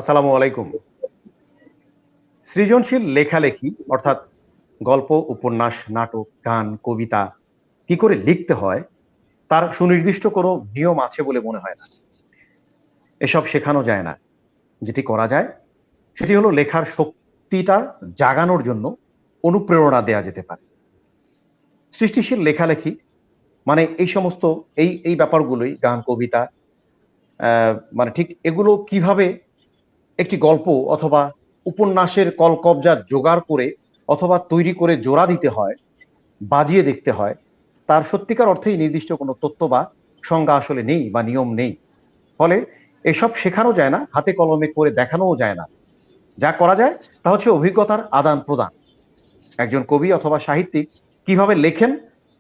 আসসালামু আলাইকুম। সৃজনশীল লেখালেখি অর্থাৎ গল্প, উপন্যাস, নাটক, গান, কবিতা কি করে লিখতে হয় তার সুনির্দিষ্ট কোনো নিয়ম আছে বলে মনে হয় না। এসব শেখানো যায় না। যেটি করা যায় সেটি হলো লেখার শক্তিটা জাগানোর জন্য অনুপ্রেরণা দেয়া যেতে পারে। সৃষ্টিশীল লেখালেখি মানে এই সমস্ত এই ব্যাপারগুলোই গান, কবিতা আ মানে ঠিক এগুলো কিভাবে একটি গল্প অথবা উপন্যাসের কলকবজা জোগাড় করে অথবা তৈরি করে জোড়া দিতে হয়, বাজিয়ে দেখতে হয়, তার সত্যিকার অর্থেই নির্দিষ্ট কোনো তথ্য বা সংজ্ঞা আসলে নেই বা নিয়ম নেই। ফলে এসব শেখানো যায় না, হাতে কলমে করে দেখানোও যায় না। যা করা যায় তা হচ্ছে অভিজ্ঞতার আদান-প্রদান। একজন কবি অথবা সাহিত্যিক কিভাবে লেখেন,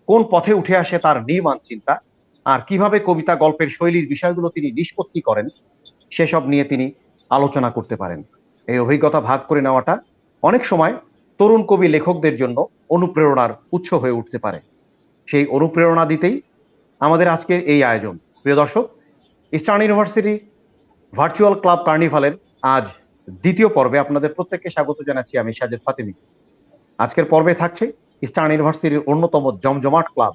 কোন পথে উঠে আসে তার নির্মাণ চিন্তা, আর কিভাবে কবিতা গল্পের শৈলীর বিষয়গুলো তিনি নিষ্পত্তি করেন, সেসব নিয়ে তিনি আলোচনা করতে পারেন। এই অভিজ্ঞতা ভাগ করে নেওয়াটা অনেক সময় তরুণ কবি লেখকদের জন্য অনুপ্রেরণার উৎস হয়ে উঠতে পারে। সেই অনুপ্রেরণা দিতেই আমাদের আজকের এই আয়োজন। প্রিয় দর্শক, ইস্টার্ন ইউনিভার্সিটি ভার্চুয়াল ক্লাব কার্নিভালের আজ দ্বিতীয় পর্বে আপনাদের প্রত্যেককে স্বাগত জানাচ্ছি আমি সাজেদ ফাতিমি। আজকের পর্বে থাকছে ইস্টার্ন ইউনিভার্সিটির অন্যতম জমজমাট club,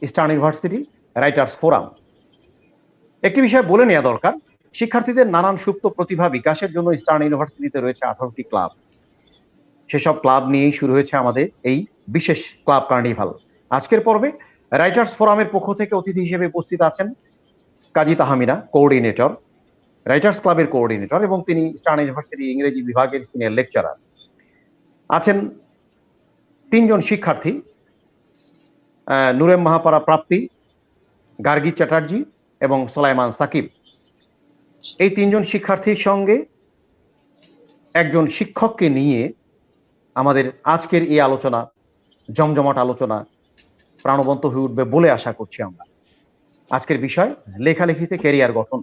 Eastern University Writers Forum. একটি বিষয় বলে নেওয়া দরকার, শিক্ষার্থীদের নানান সুপ্ত প্রতিভা বিকাশের জন্য ইস্টার্ন ইউনিভার্সিটিতে রয়েছে 18টি ক্লাব। সেসব ক্লাব নিয়েই শুরু হয়েছে আমাদের এই বিশেষ ক্লাব কার্নিভাল। আজকের পর্বে রাইটার্স ফোরামের পক্ষ থেকে অতিথি হিসেবে উপস্থিত আছেন কাজী তাহমিনা, কোঅর্ডিনেটর, রাইটার্স ক্লাবের কোঅর্ডিনেটর, এবং তিনি ইস্টার্ন ইউনিভার্সিটি ইংরেজি বিভাগের সিনিয়র লেকচারার। আছেন তিনজন শিক্ষার্থী, নূরেম মাহাপাড়া প্রাপ্তি, গার্গী চ্যাটার্জি এবং সোলাইমান সাকিব। এই তিনজন শিক্ষার্থীর সঙ্গে একজন শিক্ষককে নিয়ে আমাদের আজকের এই আলোচনা, জমজমাট আলোচনা প্রাণবন্ত হয়ে উঠবে বলে আশা করছি আমরা। আজকের বিষয় লেখালেখিতে ক্যারিয়ার গঠন।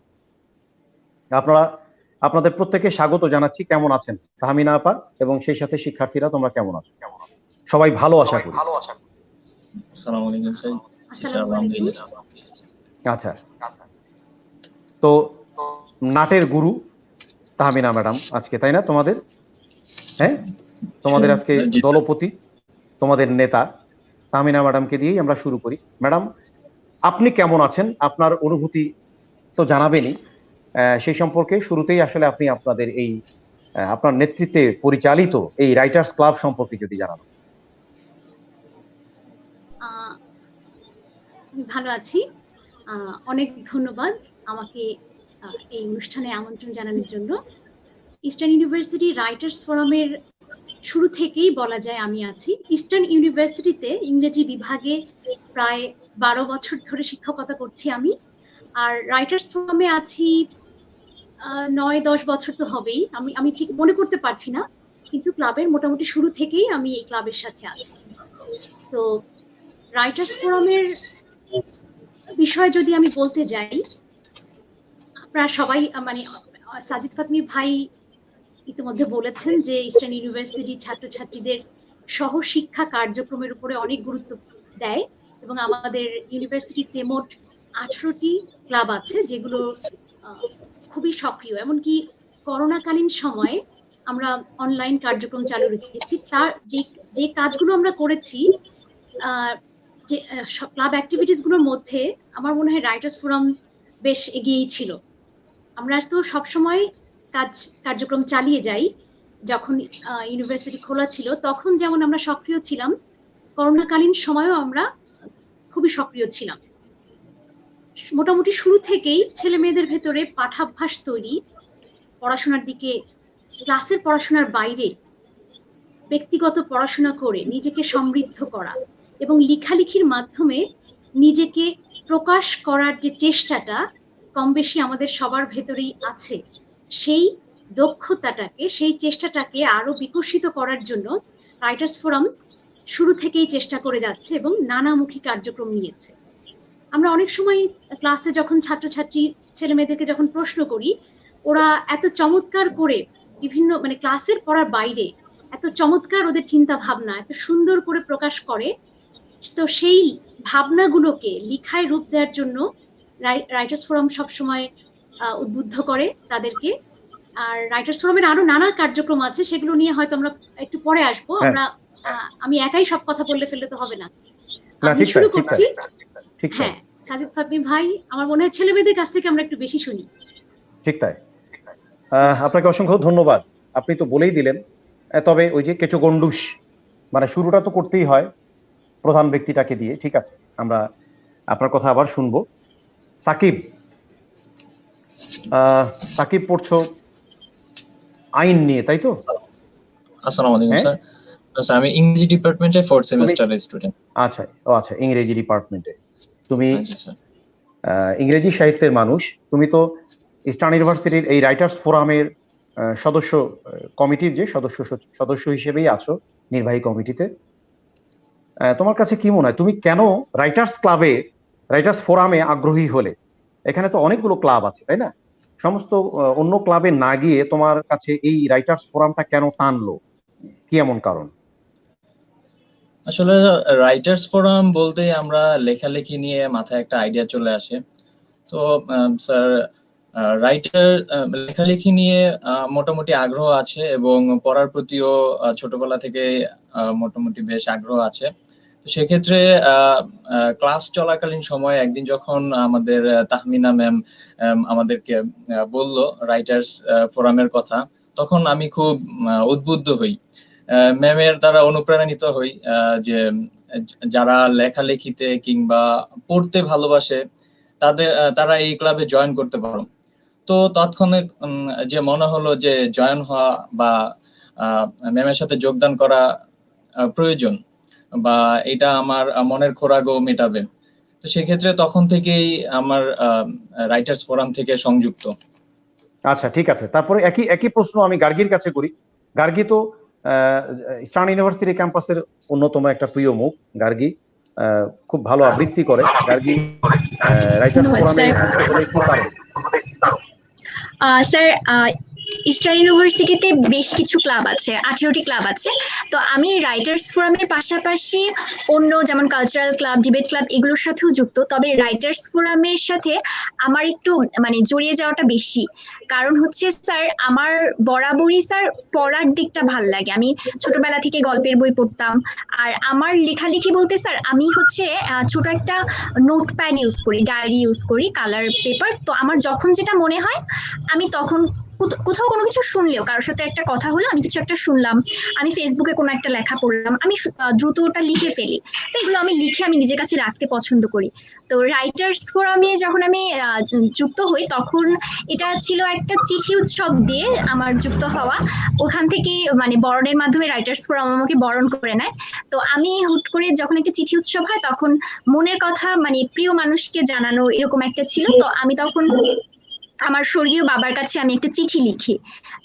আপনাদের প্রত্যেকে স্বাগত জানাচ্ছি। কেমন আছেন তাহমিনা আপা এবং সেই সাথে শিক্ষার্থীরা, তোমরা কেমন আছো? সবাই ভালো আশা করি। আসসালামু আলাইকুম স্যার। আলহামদুলিল্লাহ। আচ্ছা, তো নাটের গুরু তাহমিনা ম্যাডাম আজকে, তাই না? তোমাদের হ্যাঁ, তোমাদের আজকে দলপতি, তোমাদের নেতা তাহমিনা ম্যাডামকে দিয়েই আমরা শুরু করি। ম্যাডাম, আপনি কেমন আছেন? আপনার অনুভূতি তো জানাবেনই। সেই সম্পর্কে শুরুতেই আসলে আপনি আপনাদের এই আপনার নেতৃত্বে পরিচালিত এই রাইটার্স ক্লাব সম্পর্কে যদি জানান। ভালো আছি, অনেক ধন্যবাদ আমাকে এই অনুষ্ঠানে আমন্ত্রণ জানানোর জন্য। ইস্টার্ন ইউনিভার্সিটি রাইটার্স ফোরামের শুরু থেকেই বলা যায় আমি আছি। ইস্টার্ন ইউনিভার্সিটিতে ইংরেজি বিভাগে প্রায় 12 বছর ধরে শিক্ষকতা করছি আমি, আর রাইটার্স ফোরামে আছি 9-10 বছর তো হবেই। আমি ঠিক মনে করতে পারছি না, কিন্তু ক্লাবের মোটামুটি শুরু থেকেই আমি এই ক্লাবের সাথে আছি। তো রাইটার্স ফোরামের বিষয় যদি আমি বলতে যাই, আপনারা সবাই মানে সাজিদ ফাতমি ভাই ইতিমধ্যে বলেছেন যে ইস্টার্ন ইউনিভার্সিটি ছাত্রছাত্রীদের সহশিক্ষা কার্যক্রমের উপরে অনেক গুরুত্ব দেয়, এবং আমাদের ইউনিভার্সিটিতে মোট 18টি ক্লাব আছে যেগুলো খুবই সক্রিয়। এমনকি করোনাকালীন সময়ে আমরা অনলাইন কার্যক্রম চালু রেখেছি। তার যে কাজগুলো আমরা করেছি, যে ক্লাব অ্যাক্টিভিটিস গুলোর মধ্যে আমার মনে হয় রাইটার্স ফোরাম বেশ এগিয়েই ছিল। আমরা তো সবসময় কার্যক্রম চালিয়ে যাই। যখন ইউনিভার্সিটি খোলা ছিল তখন যেমন আমরা সক্রিয় ছিলাম, করোনাকালীন সময়েও আমরা খুবই সক্রিয় ছিলাম। মোটামুটি শুরু থেকেই ছেলে মেয়েদের ভেতরে পাঠাভ্যাস তৈরি, পড়াশোনার দিকে, ক্লাসের পড়াশোনার বাইরে ব্যক্তিগত পড়াশোনা করে নিজেকে সমৃদ্ধ করা এবং লেখালেখির মাধ্যমে নিজেকে প্রকাশ করার যে চেষ্টাটা কম বেশি আমাদের সবার ভেতরেই আছে, সেই দক্ষতাটাকে, সেই চেষ্টাটাকে আরো বিকশিত করার জন্য রাইটার্স ফোরাম শুরু থেকেই চেষ্টা করে যাচ্ছে এবং নানামুখী কার্যক্রম নিয়েছে। আমরা অনেক সময় ক্লাসে যখন ছাত্রছাত্রী ছেলে মেয়েদেরকে যখন প্রশ্ন করি, ওরা এত চমৎকার করে বিভিন্ন মানে ক্লাসের পড়ার বাইরে এত চমৎকার ওদের চিন্তা ভাবনা এত সুন্দর করে প্রকাশ করে, তো সেই ভাবনাগুলোকে লিখায় রূপ দেওয়ার জন্য রাইটার্স ফোরাম সবসময় উদ্বুদ্ধ করে তাদেরকে। আর রাইটার্স ফোরামের আরো নানা কার্যক্রম আছে, সেগুলো নিয়ে হয়তো আমরা একটু পরে আসবো। হ্যাঁ। আমরা আমি একাই সব কথা বললে ফেললে তো হবে না। না, আমি ঠিক তাই, শুরু ঠিক তাই, করছি। ঠিক তাই, হ্যাঁ, সাজিদ ফাতমি ভাই, আমার মনে হয় ছেলে মেয়েদের কাছ থেকে আমরা একটু বেশি শুনি। ঠিক তাই। আপনাকে অসংখ্য ধন্যবাদ। আপনি তো বলেই দিলেন। তবে ওই যে কেঁচো গন্ডুস, মানে শুরুটা তো করতেই হয় প্রধান ব্যক্তিটাকে দিয়ে। ঠিক আছে, আমরা আপনার কথা আবার শুনবো। সাকিব, সাকিব পড়ছো আইন নিয়ে, তাই তো? আসসালামু আলাইকুম হ্যাঁ, স্যার। স্যার আমি ইংরেজি ডিপার্টমেন্টে 4th তুমি সেমিস্টারের স্টুডেন্ট। আচ্ছা, আচ্ছা, ইংরেজি ডিপার্টমেন্টে তুমি জি স্যার। ইংরেজি সাহিত্যের মানুষ। তুমি তো ইস্টার্ন ইউনিভার্সিটির এই রাইটার্স ফোরামের সদস্য, কমিটির যে সদস্য হিসেবেই আছো, নির্বাহী কমিটিতে। তোমার কাছে কি মনে হয়, তুমি কেন রাইটার্স ফোরামে আগ্রহী হলে? এখানে তো অনেকগুলো ক্লাব আছে, তাই না? সমস্ত অন্য ক্লাবে না গিয়ে তোমার কাছে এই রাইটার্স ফোরামটা কেন টানলো? কি এমন কারণ? আসলে রাইটার্স ফোরাম বলতে আমরা লেখালেখি নিয়ে মাথায় একটা আইডিয়া চলে আসে। তো স্যার রাইটার লেখালেখি নিয়ে মোটামুটি আগ্রহ আছে এবং পড়ার প্রতিও ছোটবেলা থেকে মোটামুটি বেশ আগ্রহ আছে। তো সেক্ষেত্রে ক্লাস চলাকালীন সময়ে একদিন যখন আমাদের তাহমিনা ম্যাম আমাদেরকে বলল রাইটার্স ফোরামের কথা, তখন আমি খুব উদ্বুদ্ধ হই। ম্যামের দ্বারা অনুপ্রাণিত হই যে যারা লেখালেখিতে কিংবা পড়তে ভালোবাসে তারা এই ক্লাবে জয়েন করতে পারো। তো তৎক্ষণাৎ যে মনে হলো যে জয়েন হওয়া বা ম্যামের সাথে যোগদান করা প্রয়োজন, বা এটা আমার মনের খোরাকও মেটাবে। তো সেক্ষেত্রে তখন থেকেই আমার রাইটার্স ফোরাম থেকে সংযুক্ত। আচ্ছা, ঠিক আছে। তারপরে একই একই প্রশ্ন আমি গার্গীর কাছে করি। গার্গী তো ইস্টার্ন ইউনিভার্সিটি ক্যাম্পাসের অন্যতম একটা প্রিয় মুখ। গার্গী খুব ভালো আবৃত্তি করে। গার্গী রাইটার্স ফোরামে যুক্ত হলে কি কারণ? স্যার, ইস্টার্ন ইউনিভার্সিটিতে বেশ কিছু ক্লাব আছে, 18টি ক্লাব আছে। তো আমি রাইটার্স ফোরামের পাশাপাশি অন্য যেমন কালচারাল ক্লাব, ডিবেট ক্লাব এগুলোর সাথেও যুক্ত। তবে রাইটার্স ফোরামের সাথে আমার একটু মানে জড়িয়ে যাওয়াটা বেশি। কারণ হচ্ছে স্যার, আমার বরাবরই স্যার পড়ার দিকটা ভাল লাগে। আমি ছোটবেলা থেকে গল্পের বই পড়তাম। আর আমার লেখালেখি বলতে স্যার, আমি হচ্ছে ছোট একটা নোটপ্যাড ইউজ করি, ডায়েরি ইউজ করি, কালার পেপার। তো আমার যখন যেটা মনে হয় আমি তখন কোথাও কোনো কিছু শুনলেও, কারোর সাথে একটা কথা হলো, আমি কিছু একটা শুনলাম, আমি ফেসবুকে কোনো একটা লেখা পড়লাম, আমি দ্রুত ওটা লিখে ফেলি। তো এগুলো আমি লিখে আমি নিজের কাছে রাখতে পছন্দ করি। তো রাইটার্স ফোরামে যখন আমি যুক্ত হই, তখন এটা ছিল একটা চিঠি উৎসব দিয়ে আমার যুক্ত হওয়া। ওখান থেকে মানে বরণের মাধ্যমে রাইটার্স ফোরাম আমাকে বরণ করে নেয়। তো আমি হুট করে যখন একটা চিঠি উৎসব হয়, তখন মনের কথা মানে প্রিয় মানুষকে জানানো এরকম একটা ছিল। তো আমি তখন আমার স্বর্গীয় বাবার কাছে আমি একটা চিঠি লিখি।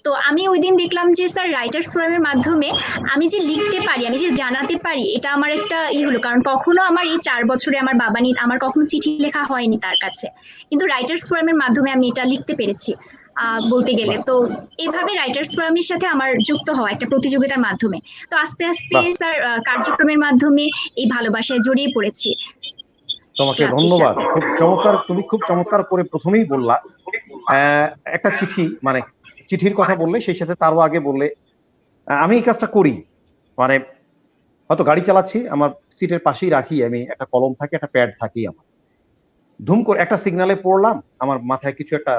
তো আমি ওই দিন দেখলাম যে স্যার রাইটার্স ফোরামের মাধ্যমে আমি যে লিখতে পারি, আমি যে জানাতে পারি, এটা আমার একটা হলো। কারণ কখনো আমার এই 4 বছরে আমার বাবা আমার কখনো চিঠি লেখা হয়নি তার কাছে, কিন্তু রাইটার্স ফোরামের মাধ্যমে আমি এটা লিখতে পেরেছি বলতে গেলে। তো এইভাবে রাইটার্স ফোরামের সাথে আমার যুক্ত হওয়া একটা প্রতিযোগিতার মাধ্যমে। তো আস্তে আস্তে বাহ, স্যার কার্যক্রমের মাধ্যমে এই ভালোবাসায় জড়িয়ে পড়েছি তোমাকে ক্লাবটির ধন্যবাদ। সাথে। খুব চমৎকার, তুমি খুব চমৎকার করে প্রথমেই বললা। একটা চিঠি, মানে চিঠির কথা বললে, সেই সাথে তারও আগে বললে আমি এই কাজটা করি। মানে হয়তো গাড়ি চালাচ্ছি, আমার সিটের পাশেই রাখি আমি একটা কলম থাকে, একটা প্যাড থাকি আমার। ধুম করে একটা সিগনালে পড়লাম, আমার মাথায় কিছু একটা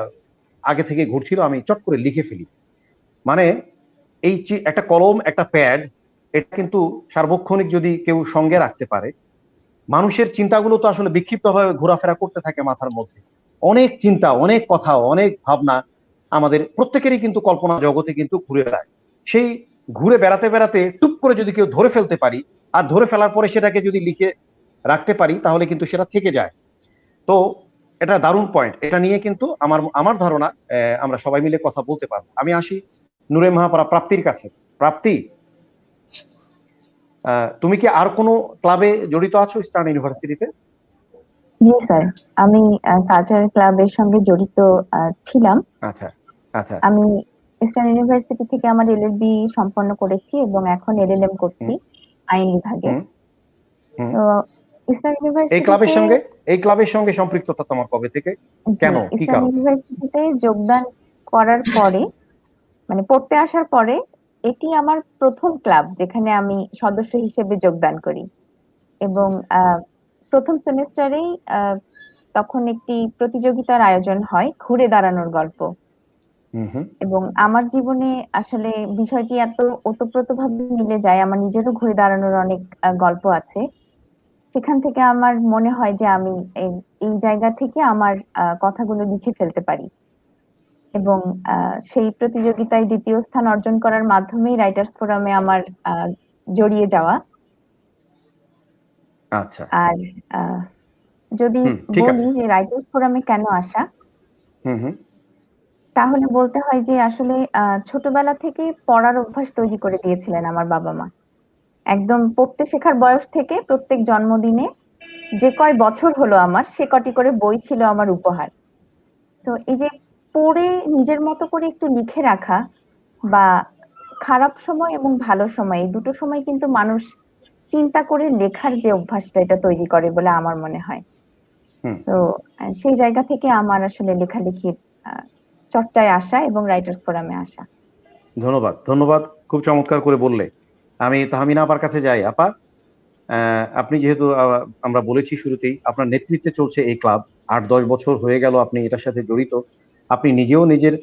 আগে থেকে ঘুরছিল, আমি চট করে লিখে ফেলি। মানে এই একটা কলম, একটা প্যাড, এটা কিন্তু সার্বক্ষণিক যদি কেউ সঙ্গে রাখতে পারে, মানুষের চিন্তাগুলো তো আসলে বিক্ষিপ্তভাবে ঘোরাফেরা করতে থাকে মাথার মধ্যে। অনেক চিন্তা, অনেক কথা, অনেক ভাবনা আমাদের প্রত্যেকেরই কিন্তু কল্পনা জগতে কিন্তু ঘুরে বেড়ায়। সেই ঘুরে বেড়াতে বেড়াতে টুপ করে যদি কেউ ধরে ফেলতে পারি, আর ধরে ফেলার পরে সেটাকে যদি লিখে রাখতে পারি, তাহলে কিন্তু সেটা থেকে যায়। তো এটা দারুণ পয়েন্ট। এটা নিয়ে কিন্তু আমার ধারণা আমরা সবাই মিলে কথা বলতে পারবো। আমি আসি নূরে মহাপাড়া প্রাপ্তির কাছে। প্রাপ্তি, তুমি কি আর কোনো ক্লাবে জড়িত আছো ইস্টার্ন ইউনিভার্সিটিতে? জি স্যার, আমি কালচারাল ক্লাবের সঙ্গে জড়িত ছিলাম। আচ্ছা, আচ্ছা। আমি ইস্টার্ন ইউনিভার্সিটি থেকে আমার এলএলবি সম্পন্ন করেছি এবং এখন এলএলএম করছি আইন বিভাগে। তো ইস্টার্ন এই ক্লাবের সঙ্গে সম্পৃক্ততা তোমার কবে থেকে, কেন, কি ইস্টার্ন কারণ? ইউনিভার্সিটিতে যোগদান করার পরে মানে পড়তে আসার পরে এটি আমার প্রথম ক্লাব যেখানে আমি সদস্য হিসেবে যোগদান করি। এবং প্রথম সেমিস্টারেই তখন একটি প্রতিযোগিতার আয়োজন হয় ঘুরে দাঁড়ানোর গল্প। এবং আমার জীবনে আসলে বিষয়টি এত ওতপ্রোতভাবে মিলে যায়, আমার নিজেরও ঘুরে দাঁড়ানোর অনেক গল্প আছে। সেখান থেকে আমার মনে হয় যে আমি এই জায়গা থেকে আমার কথাগুলো লিখে ফেলতে পারি। এবং সেই প্রতিযোগিতায় দ্বিতীয় স্থান অর্জন করার মাধ্যমেই রাইটার্স ফোরামে আমার জড়িয়ে যাওয়া। আচ্ছা, আর যদি ঠিক বলি আছে। যে রাইটার্স ফোরামে কেন আসা, হুম। তাহলে বলতে হয় যে আসলে ছোটবেলা থেকে পড়ার অভ্যাস তৈরি করে দিয়েছিলেন আমার বাবা মা। একদম পড়তে শেখার বয়স থেকে প্রত্যেক জন্মদিনে যে কয় বছর হলো আমার, সে কটি করে বই ছিল আমার উপহার। তো এই যে পড়ে নিজের মতো করে একটু লিখে রাখা, বা খারাপ সময় এবং ভালো সময় এই দুটো সময় কিন্তু মানুষ চিন্তা করে লেখার যে অভ্যাসটা এটা তৈরি করে বলে আমার মনে হয়। তো সেই জায়গা থেকে আমার আসলে লেখালেখির চর্চায় আসা এবং রাইটার্স ফোরামে আসা। ধন্যবাদ, ধন্যবাদ, খুব চমৎকার করে বললে। আমি তাহমিনা আপার কাছে যাই। আপা, আপনি যেহেতু আমরা বলেছি শুরুতেই আপনার নেতৃত্বে চলছে এই ক্লাব, 8-10 বছর হয়ে গেল আপনি এটার সাথে জড়িত। আপনি নিজেও নিজের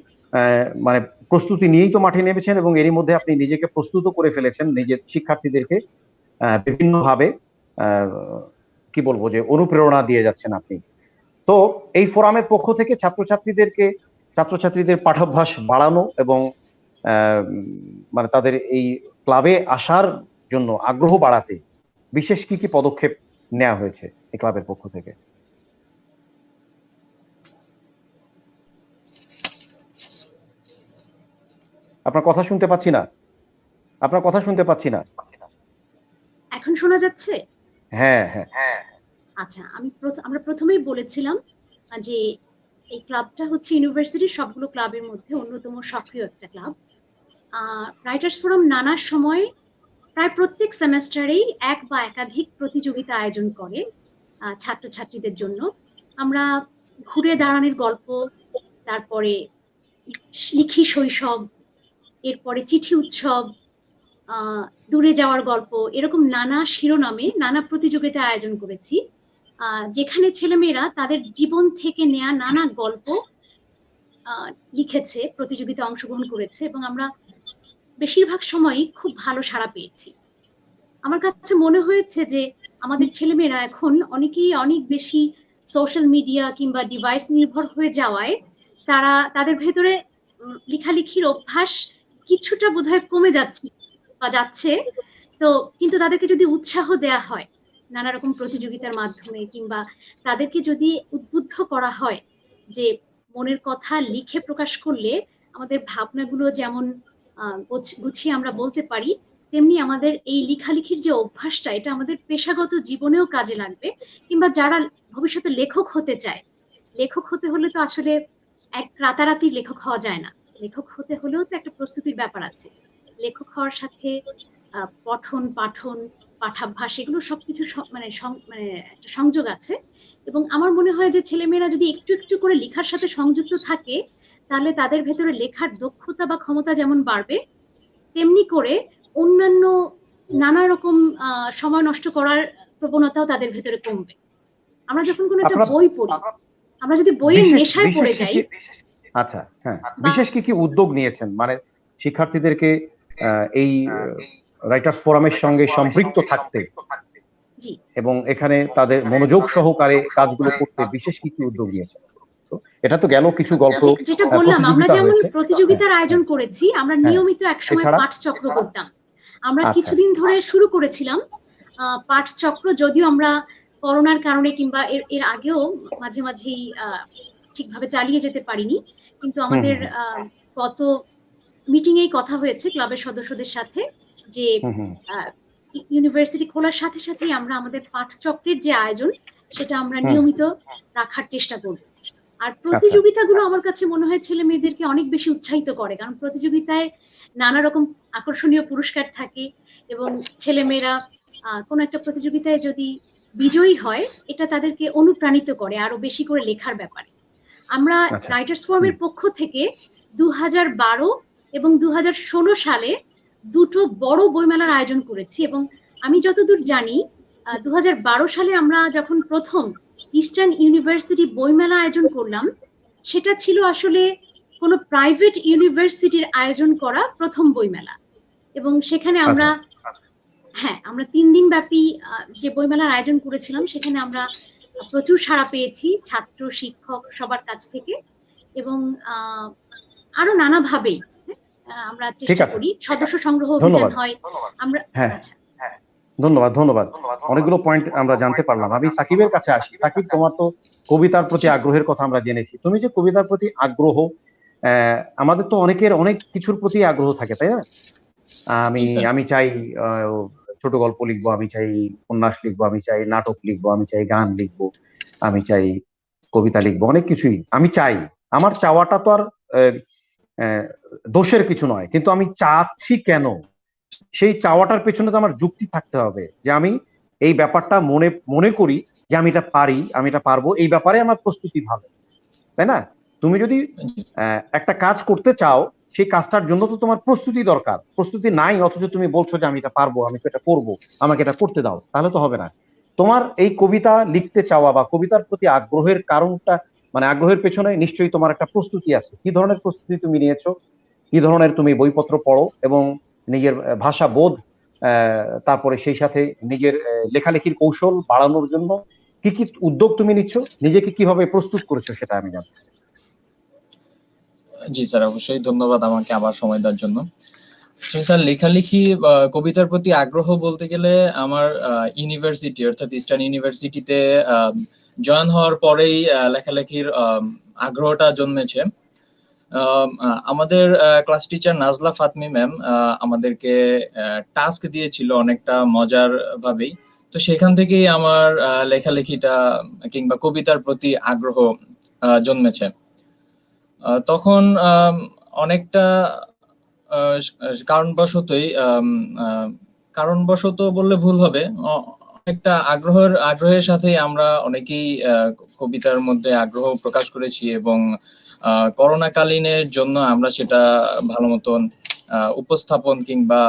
মানে প্রস্তুতি নিয়েই তো মাঠে নেমেছেন এবং এরই মধ্যে আপনি নিজেকে প্রস্তুত করে ফেলেছেন নিজের শিক্ষার্থীদেরকে বিভিন্নভাবে কি বলবো যে অনুপ্রেরণা দিয়ে যাচ্ছেন আপনি। তো এই ফোরামের পক্ষ থেকে ছাত্রছাত্রীদের পাঠাভ্যাস বাড়ানো এবং মানে তাদের এই ক্লাবে আসার জন্য আগ্রহ বাড়াতে বিশেষ কি কি পদক্ষেপ নেওয়া হয়েছে এই ক্লাবের পক্ষ থেকে? আপনার কথা শুনতে পাচ্ছি না। এখন শোনা যাচ্ছে? হ্যাঁ। আচ্ছা, আমরা প্রথমেই বলেছিলাম যে এই ক্লাবটা হচ্ছে ইউনিভার্সিটির সবগুলো ক্লাবের মধ্যে অন্যতম সক্রিয় একটা ক্লাব। রাইটার্স ফোরাম নানা সময় প্রায় প্রত্যেক সেমেস্টারেই এক বা একাধিক প্রতিযোগিতা আয়োজন করে ছাত্রছাত্রীদের জন্য। আমরা ঘুরে দাঁড়ানোর গল্প, তারপরে লিখি শৈশব, এরপরে চিঠি উৎসব, দূরে যাওয়ার গল্প, এরকম নানা শিরোনামে নানা প্রতিযোগিতা আয়োজন করেছি, যেখানে ছেলেমেয়েরা তাদের জীবন থেকে নেয়া নানা গল্প লিখেছে, প্রতিযোগিতা অংশগ্রহণ করেছে এবং আমরা বেশিরভাগ সময়ই খুব ভালো সাড়া পেয়েছি। আমার কাছে মনে হয়েছে যে আমাদের ছেলেমেয়েরা এখন অনেকেই অনেক বেশি সোশ্যাল মিডিয়া কিংবা ডিভাইস নির্ভর হয়ে যাওয়ায় তাদের ভেতরে লেখালেখির অভ্যাস কিছুটা বোধহয় কমে যাচ্ছে। তো কিন্তু তাদেরকে যদি উৎসাহ দেয়া হয় নানা রকম প্রতিযোগিতার মাধ্যমে, কিংবা তাদেরকে যদি উদ্বুদ্ধ করা হয় যে মনের কথা লিখে প্রকাশ করলে আমাদের ভাবনাগুলো যেমন গুছিয়ে আমরা বলতে পারি, তেমনি আমাদের এই লেখালেখির যে অভ্যাসটা এটা আমাদের পেশাগত জীবনেও কাজে লাগবে। কিংবা যারা ভবিষ্যতে লেখক হতে চায়, লেখক হতে হলে তো আসলে এক রাতারাতি লেখক হওয়া যায় না, লেখক হতে হলেও তো একটা প্রস্তুতির ব্যাপার আছে। লেখক হওয়ার সাথে পঠন পাঠন পাঠাভ্যাস এগুলো সবকিছু মানে একটা সংযোগ আছে। এবং আমার মনে হয় যে ছেলেমেয়েরা যদি একটু একটু করে লেখার সাথে সংযুক্ত থাকে, তাহলে তাদের ভেতরে লেখার দক্ষতা বা ক্ষমতা যেমন বাড়বে, তেমনি করে অন্যান্য নানা রকম সময় নষ্ট করার প্রবণতাও তাদের ভেতরে কমবে। আমরা যখন কোনো একটা বই পড়ি, আমরা যদি বইয়ের নেশায় পড়ে যাই। আচ্ছা, হ্যাঁ, বিশেষ কি কি উদ্যোগ নিয়েছেন মানে শিক্ষার্থীদেরকে এই রাইটার্স ফোরামের সঙ্গে সম্পৃক্ত থাকতে এবং এখানে তাদের মনোযোগ সহকারে কাজগুলো করতে বিশেষ কি কি উদ্যোগ নিয়েছেন? এটা তো গেল কিছু গল্প, যেটা বললাম, আমরা যেমন প্রতিযোগিতার আয়োজন করেছি, আমরা নিয়মিত একসময় পাঠচক্র করতাম। আমরা কিছুদিন ধরে শুরু করেছিলাম পাঠচক্র, যদিও আমরা করোনার কারণে কিংবা এর আগেও মাঝে মাঝেই ঠিকভাবে চালিয়ে যেতে পারিনি। কিন্তু আমাদের গত মিটিংয়েই কথা হয়েছে ক্লাবের সদস্যদের সাথে যে ইউনিভার্সিটি খোলার সাথে সাথেই আমরা আমাদের পাঠচক্রের যে আয়োজন সেটা আমরা নিয়মিত রাখার চেষ্টা করব। আর প্রতিযোগিতাগুলো আমার কাছে মনে হয় ছেলে মেয়েদেরকে অনেক বেশি উৎসাহিত করে, কারণ প্রতিযোগিতায় নানা রকম আকর্ষণীয় পুরস্কার থাকে এবং ছেলেমেয়েরা কোনো একটা প্রতিযোগিতায় যদি বিজয়ী হয় এটা তাদেরকে অনুপ্রাণিত করে আরো বেশি করে লেখার ব্যাপারে। আমরা রাইটার্স ফোরামের পক্ষ থেকে 2012 এবং 2016 সালে দুটো বড় বইমেলার আয়োজন করেছি। এবং আমি যতদূর জানি 2012 সালে আমরা যখন প্রথম ইস্টার্ন ইউনিভার্সিটি বইমেলা আয়োজন করলাম, সেটা ছিল আসলে কোনো প্রাইভেট ইউনিভার্সিটির আয়োজন করা প্রথম বইমেলা। এবং সেখানে আমরা আমরা 3 দিন ব্যাপী যে বইমেলার আয়োজন করেছিলাম, সেখানে আমরা প্রচুর সাড়া পেয়েছি ছাত্র, শিক্ষক সবার কাছ থেকে। এবং আরো নানাভাবেই আমরা চেষ্টা করি, সদস্য সংগ্রহ অভিযান হয় আমরা। আচ্ছা, ধন্যবাদ। অনেকগুলো পয়েন্ট আমরা জানতে পারলাম। আমি সাকিবের কাছে আসি। সাকিব, তোমার তো কবিতার প্রতি আগ্রহের কথা আমরা জেনেছি। তুমি যে কবিতার প্রতি আগ্রহ, আমাদের তো অনেকের অনেক কিছুর প্রতি আগ্রহ থাকে, তাই না? আমি চাই ছোট গল্প লিখবো, আমি চাই উপন্যাস লিখবো, আমি চাই নাটক লিখবো, আমি চাই গান লিখবো, আমি চাই কবিতা লিখবো, অনেক কিছুই আমি চাই। আমার চাওয়াটা তো আর দোষের কিছু নয়, কিন্তু আমি চাচ্ছি কেন, সেই চাওয়াটার পেছনে তো আমার যুক্তি থাকতে হবে যে আমি এই ব্যাপারটা মনে করি যে আমি এটা পারি, আমি এটা পারবো, এই ব্যাপারে আমার প্রস্তুতি ভালো, তাই না? তুমি যদি একটা কাজ করতে চাও, সেই কাজটার জন্য তো তোমার প্রস্তুতি দরকার। প্রস্তুতি নাই, অথচ তুমি বলছো যে আমি এটা পারবো, আমি তো এটা করবো, আমাকে এটা করতে দাও, তাহলে তো হবে না। তোমার এই কবিতা লিখতে চাওয়া বা কবিতার প্রতি আগ্রহের কারণটা, মানে আগ্রহের পেছনে নিশ্চয়ই তোমার একটা প্রস্তুতি আছে। কি ধরনের প্রস্তুতি তুমি নিয়েছো? কি ধরনের তুমি বইপত্র পড়ো এবং নিজের ভাষা বোধ, তারপরে সেই সাথে নিজের লেখালেখির কৌশল বাড়ানোর জন্য কি কি উদ্যোগ তুমি নিচ্ছ, নিজেকে কিভাবে প্রস্তুত করেছো, সেটা আমি জানতে চাই। জি স্যার, অবশ্যই ধন্যবাদ আমাকে আবার সময় দেওয়ার জন্য। স্যার, লেখালেখি কবিতার প্রতি আগ্রহ বলতে গেলে আমার ইউনিভার্সিটি অর্থাৎ ইস্টার্ন ইউনিভার্সিটিতে জয়েন হওয়ার পরেই লেখালেখির আগ্রহটা জন্মেছে। আমাদের ক্লাস টিচার নাজলা ফাতমি ম্যাম আমাদেরকে টাস্ক দিয়েছিল অনেকটা মজার ভাবেই। তো সেখান থেকেই আমার লেখালেখিটা কিংবা কবিতার প্রতি আগ্রহ জন্মেছে। তখন অনেকটা কারণবশত বললে ভুল হবে, অনেকটা আগ্রহের সাথে আমরা অনেকেই কবিতার মধ্যে আগ্রহ প্রকাশ করেছি এবং করোনাকালীনের জন্য আমরা সেটা ভালো মতন উপস্থাপন কিংবা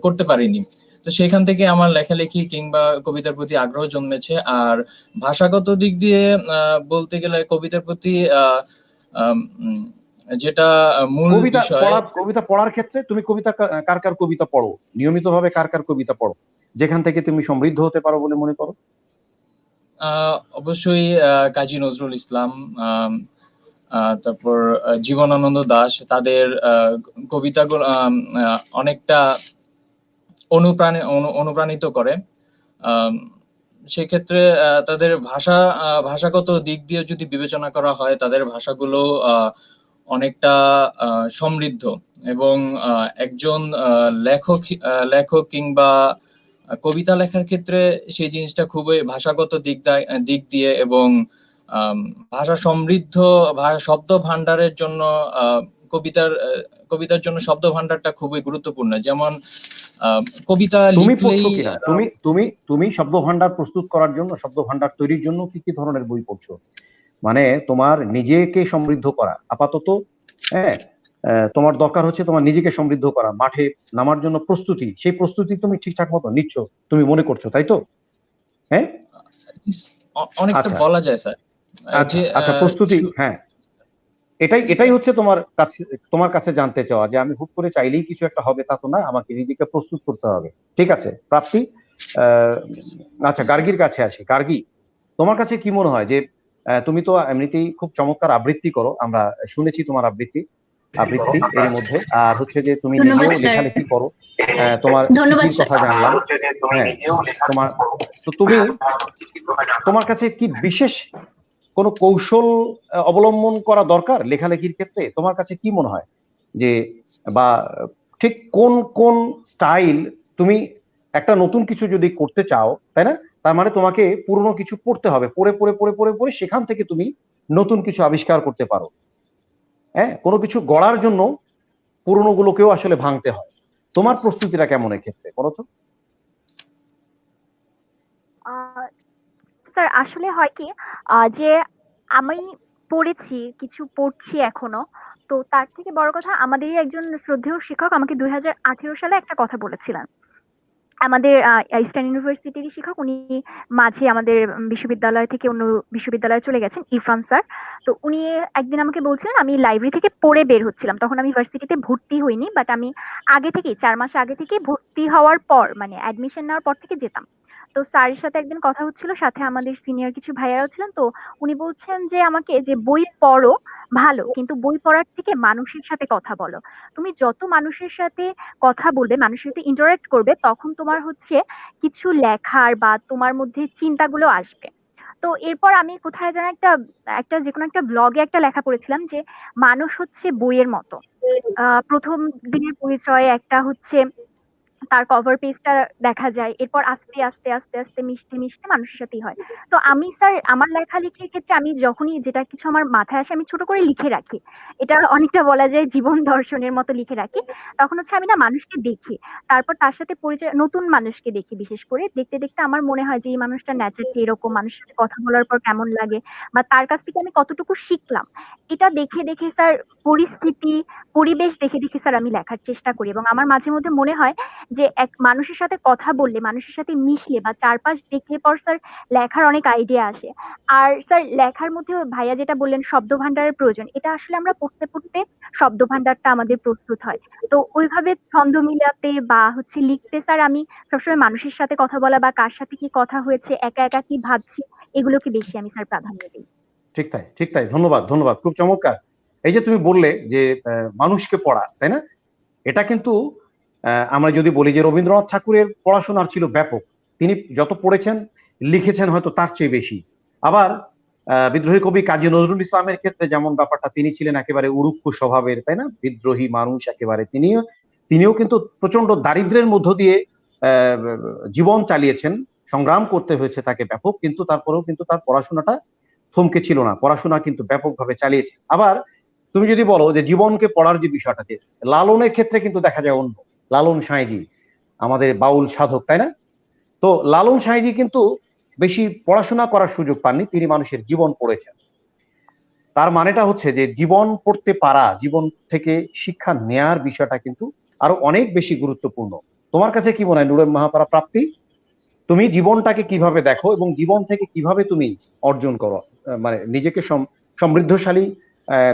করতে পারিনি। তো সেখান থেকে আমার লেখালেখি কিংবা কবিতার প্রতি আগ্রহ জন্মেছে। আর ভাষাগত দিক দিয়ে বলতে গেলে কবিতার প্রতি যেটা মূল বিষয়, কবিতা পড়ার ক্ষেত্রে তুমি কবিতা কার কবিতা পড়ো, নিয়মিতভাবে কার কবিতা পড়ো, যেখান থেকে তুমি সমৃদ্ধ হতে পারো বলে মনে করো? অবশ্যই কাজী নজরুল ইসলাম, তারপর জীবনানন্দ দাশ, তাদের কবিতাগুলো অনেকটা অনুপ্রাণিত করে। সেক্ষেত্রে তাদের ভাষাগত দিক দিয়ে যদি বিবেচনা করা হয়, তাদের ভাষাগুলো অনেকটা সমৃদ্ধ এবং একজন লেখক কিংবা কবিতা লেখার ক্ষেত্রে সেই জিনিসটা খুবই ভাষাগত দিক দিয়ে এবং ভাষা সমৃদ্ধ শব্দ ভান্ডারের জন্য কবিতার জন্য শব্দ ভান্ডারটা খুবই গুরুত্বপূর্ণ। যেমন কবিতা লিখলেই তুমি শব্দ ভান্ডার প্রস্তুত করার জন্য, শব্দ ভান্ডার তৈরির জন্য কি কি ধরনের বই পড়ছো? মানে তোমার নিজেকে সমৃদ্ধ করা আপাতত, হ্যাঁ, তোমার দরকার হচ্ছে তোমার নিজেকে সমৃদ্ধ করা, মাঠে নামার জন্য প্রস্তুতি, সেই প্রস্তুতি তুমি ঠিকঠাক মতো নিচ্ছ তুমি মনে করছো, তাই তো? হ্যাঁ, অনেকটা বলা যায় স্যার। আচ্ছা, প্রস্তুতি, হ্যাঁ, এটাই হচ্ছে তোমার কাছে জানতে চাওয়া, যে আমি হুট করে চাইলেই কিছু একটা হবে তা তো না, আমাকে নিজেকে প্রস্তুত করতে হবে। ঠিক আছে প্রাপ্তি, আচ্ছা গার্গীর কাছে আসি। গার্গী, তোমার কাছে কি মনে হয় যে তুমি তো এমনিতেই খুব চমৎকার আবৃত্তি করো, আমরা শুনেছি তোমার আবৃত্তি এর মধ্যে, আর হচ্ছে যে তুমি নিজেও লেখালেখি করো, তোমার চিঠির কথা জানলাম। হ্যাঁ, তোমার কাছে কি বিশেষ কোনো কৌশল অবলম্বন করা দরকার লেখালেখির ক্ষেত্রে? তোমার কাছে কি মনে হয় যে, বা ঠিক কোন কোন স্টাইল, তুমি একটা নতুন কিছু যদি করতে চাও, তাই না, তার মানে তোমাকে পুরনো কিছু পড়তে হবে, পড়ে পড়ে পড়ে পড়ে পড়ে সেখান থেকে তুমি নতুন কিছু আবিষ্কার করতে পারো। হ্যাঁ, কোনো কিছু গড়ার জন্য পুরনো গুলোকেও আসলে ভাঙতে হয়। তোমার প্রস্তুতিটা কেমন এক্ষেত্রে, বলো তো? স্যার, আসলে হয় কি যে আমি পড়েছি, কিছু পড়ছি এখনো, তো তার থেকে বড় কথা, আমাদেরই একজন শ্রদ্ধেয় শিক্ষক আমাকে 2018 সালে একটা কথা বলেছিলেন। আমাদের ইস্টার্ন ইউনিভার্সিটির শিক্ষক, উনি মাঝে আমাদের বিশ্ববিদ্যালয় থেকে অন্য বিশ্ববিদ্যালয়ে চলে গেছেন, ইরফান স্যার। তো উনি একদিন আমাকে বলছিলেন, আমি লাইব্রেরি থেকে পড়ে বের হচ্ছিলাম, তখন আমি ভার্সিটিতে ভর্তি হইনি, বাট আমি আগে থেকেই 4 মাস আগে থেকে ভর্তি হওয়ার পর, মানে অ্যাডমিশন নেওয়ার পর থেকে যেতাম। তো স্যারের সাথে একদিন কথা হচ্ছিল, সাথে আমাদের সিনিয়র কিছু ভাইয়ারাও ছিলেন। তো উনি বলছেন যে আমাকে, যে বই পড়ো ভালো, কিন্তু বই পড়ার থেকে মানুষের সাথে কথা বলো। তুমি যত মানুষের সাথে কথা বলবে, মানুষের সাথে ইন্টারেক্ট করবে, তখন তোমার হচ্ছে কিছু লেখার বা তোমার মধ্যে চিন্তাগুলো আসবে। তো এরপর আমি কোথায় যেন একটা একটা যে কোনো একটা ব্লগে একটা লেখা পড়েছিলাম যে মানুষ হচ্ছে বইয়ের মতো। প্রথম দিনের পরিচয় একটা হচ্ছে তার কভার পেজটা দেখা যায়, এরপর আস্তে আস্তে আস্তে আস্তে মিশতে মিশতে মানুষের সাথেই হয়। তো আমি স্যার আমার লেখালেখির ক্ষেত্রে আমি যখনই যেটা কিছু আমার মাথায় আসে আমি ছোট করে লিখে রাখি। এটা অনেকটা বলা যায় জীবন দর্শনের মতো লিখে রাখি। তখন হচ্ছে আমি না মানুষকে দেখি, তারপর তার সাথে পরিচয়, নতুন মানুষকে দেখি, বিশেষ করে দেখতে দেখতে আমার মনে হয় যে এই মানুষটার নেচারটা এরকম, মানুষের সাথে কথা বলার পর কেমন লাগে বা তার কাছ থেকে আমি কতটুকু শিখলাম, এটা দেখে দেখে স্যার, পরিস্থিতি পরিবেশ দেখে দেখে স্যার আমি লেখার চেষ্টা করি। এবং আমার মাঝে মধ্যে মনে হয় যে এক মানুষের সাথে কথা বললে, মানুষের সাথে মিশলে বা চারপাশ দেখলে পর স্যার লেখার অনেক আইডিয়া আসে। আর স্যার লেখার মধ্যে ভাইয়া যেটা বললেন শব্দ ভান্ডারের প্রয়োজন, এটা আসলে আমরা পড়তে পড়তে শব্দ ভান্ডারটা আমাদের প্রস্তুত হয়। তো ওইভাবে ছন্দ মিলাতে বা হচ্ছে লিখতে স্যার আমি সবসময় মানুষের সাথে কথা বলা বা কার সাথে কি কথা হয়েছে, একা একা কি ভাবছি, এগুলোকে বেশি আমি স্যার প্রাধান্য দিই। ঠিক তাই, ঠিক তাই। ধন্যবাদ, ধন্যবাদ, খুব চমৎকার। এই যে তুমি বললে যে মানুষকে পড়া, তাই না? এটা কিন্তু আমরা যদি বলি যে রবীন্দ্রনাথ ঠাকুরের পড়াশোনার ছিল ব্যাপক, তিনি যত পড়েছেন লিখেছেন হয়তো তার চেয়ে বেশি। আবার বিদ্রোহী কবি কাজী নজরুল ইসলামের ক্ষেত্রে যেমন ব্যাপারটা, তিনি ছিলেন একেবারে উড়ুক্ষ স্বভাবের, তাই না? বিদ্রোহী মানুষ একেবারে। তিনিও কিন্তু প্রচন্ড দারিদ্র্যের মধ্য দিয়ে জীবন চালিয়েছেন, সংগ্রাম করতে হয়েছে তাকে ব্যাপক, কিন্তু তারপরেও কিন্তু তার পড়াশোনাটা থমকে ছিল না, পড়াশোনা কিন্তু ব্যাপকভাবে চালিয়েছে। আবার তুমি যদি বলো যে জীবনকে পড়ার যে বিষয়টা, যে লালনের ক্ষেত্রে কিন্তু দেখা যায় অন্য, লালন সাঁইজি আমাদের বাউল সাধক, তাই না? তো লালন সাঁইজি কিন্তু বেশি পড়াশোনা করার সুযোগ পাননি, তিনি মানুষের জীবন পড়েছেন। তার মানেটা হচ্ছে যে জীবন পড়তে পারা, জীবন থেকে শিক্ষা নেয়ার বিষয়টা কিন্তু আরো অনেক বেশি গুরুত্বপূর্ণ। তোমার কাছে কি মনে হয় নূরে মহাপারা প্রাপ্তি, তুমি জীবনটাকে কিভাবে দেখো এবং জীবন থেকে কিভাবে তুমি অর্জন করো, মানে নিজেকে সমৃদ্ধশালী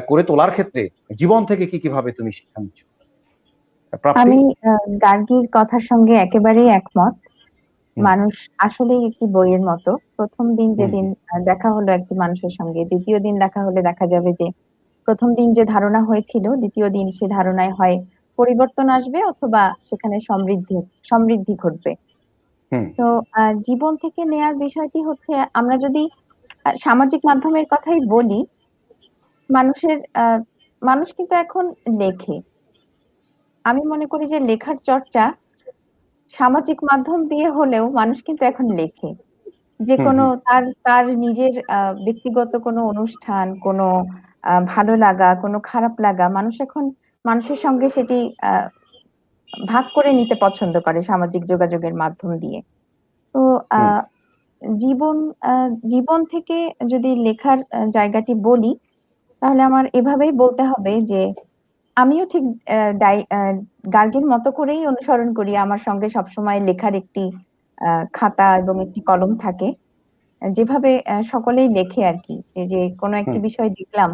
করে তোলার ক্ষেত্রে জীবন থেকে কি কিভাবে তুমি শিক্ষা নিচ্ছ? প্রাপ্তি। আমি গার্গীর কথার সঙ্গে একেবারেই একমত। মানুষ আসলেই একটি বইয়ের মতো। প্রথম দিন যেদিন দেখা হলো একটি মানুষের সঙ্গে, দ্বিতীয় দিন দেখা হলে দেখা যাবে যে প্রথম দিন যে ধারণা হয়েছিল, দ্বিতীয় দিন সে ধারণায় হয় পরিবর্তন আসবে অথবা সেখানে সমৃদ্ধি ঘটবে। তো জীবন থেকে নেয়ার বিষয়টি হচ্ছে, আমরা যদি সামাজিক মাধ্যমের কথাই বলি, মানুষ কিন্তু এখন লেখে। আমি মনে করি যে লেখার চর্চা সামাজিক মাধ্যম দিয়ে হলেও মানুষ কিন্তু এখন লেখে। যে কোনো তার নিজের ব্যক্তিগত কোনো অনুষ্ঠান, কোনো ভালো লাগা, কোনো খারাপ লাগা, মানুষ এখন মানুষের সঙ্গে সেটি ভাগ করে নিতে পছন্দ করে সামাজিক যোগাযোগের মাধ্যম দিয়ে। তো জীবন থেকে যদি লেখার জায়গাটি বলি, তাহলে আমার এভাবেই বলতে হবে যে আমিও ঠিক গার্গীর মতো করেই অনুসরণ করি। আমার সঙ্গে সবসময় লেখার একটি খাতা এবং একটি কলম থাকে, যেভাবে সকলেই লেখে আর কি। যে কোনো একটি বিষয় দেখলাম,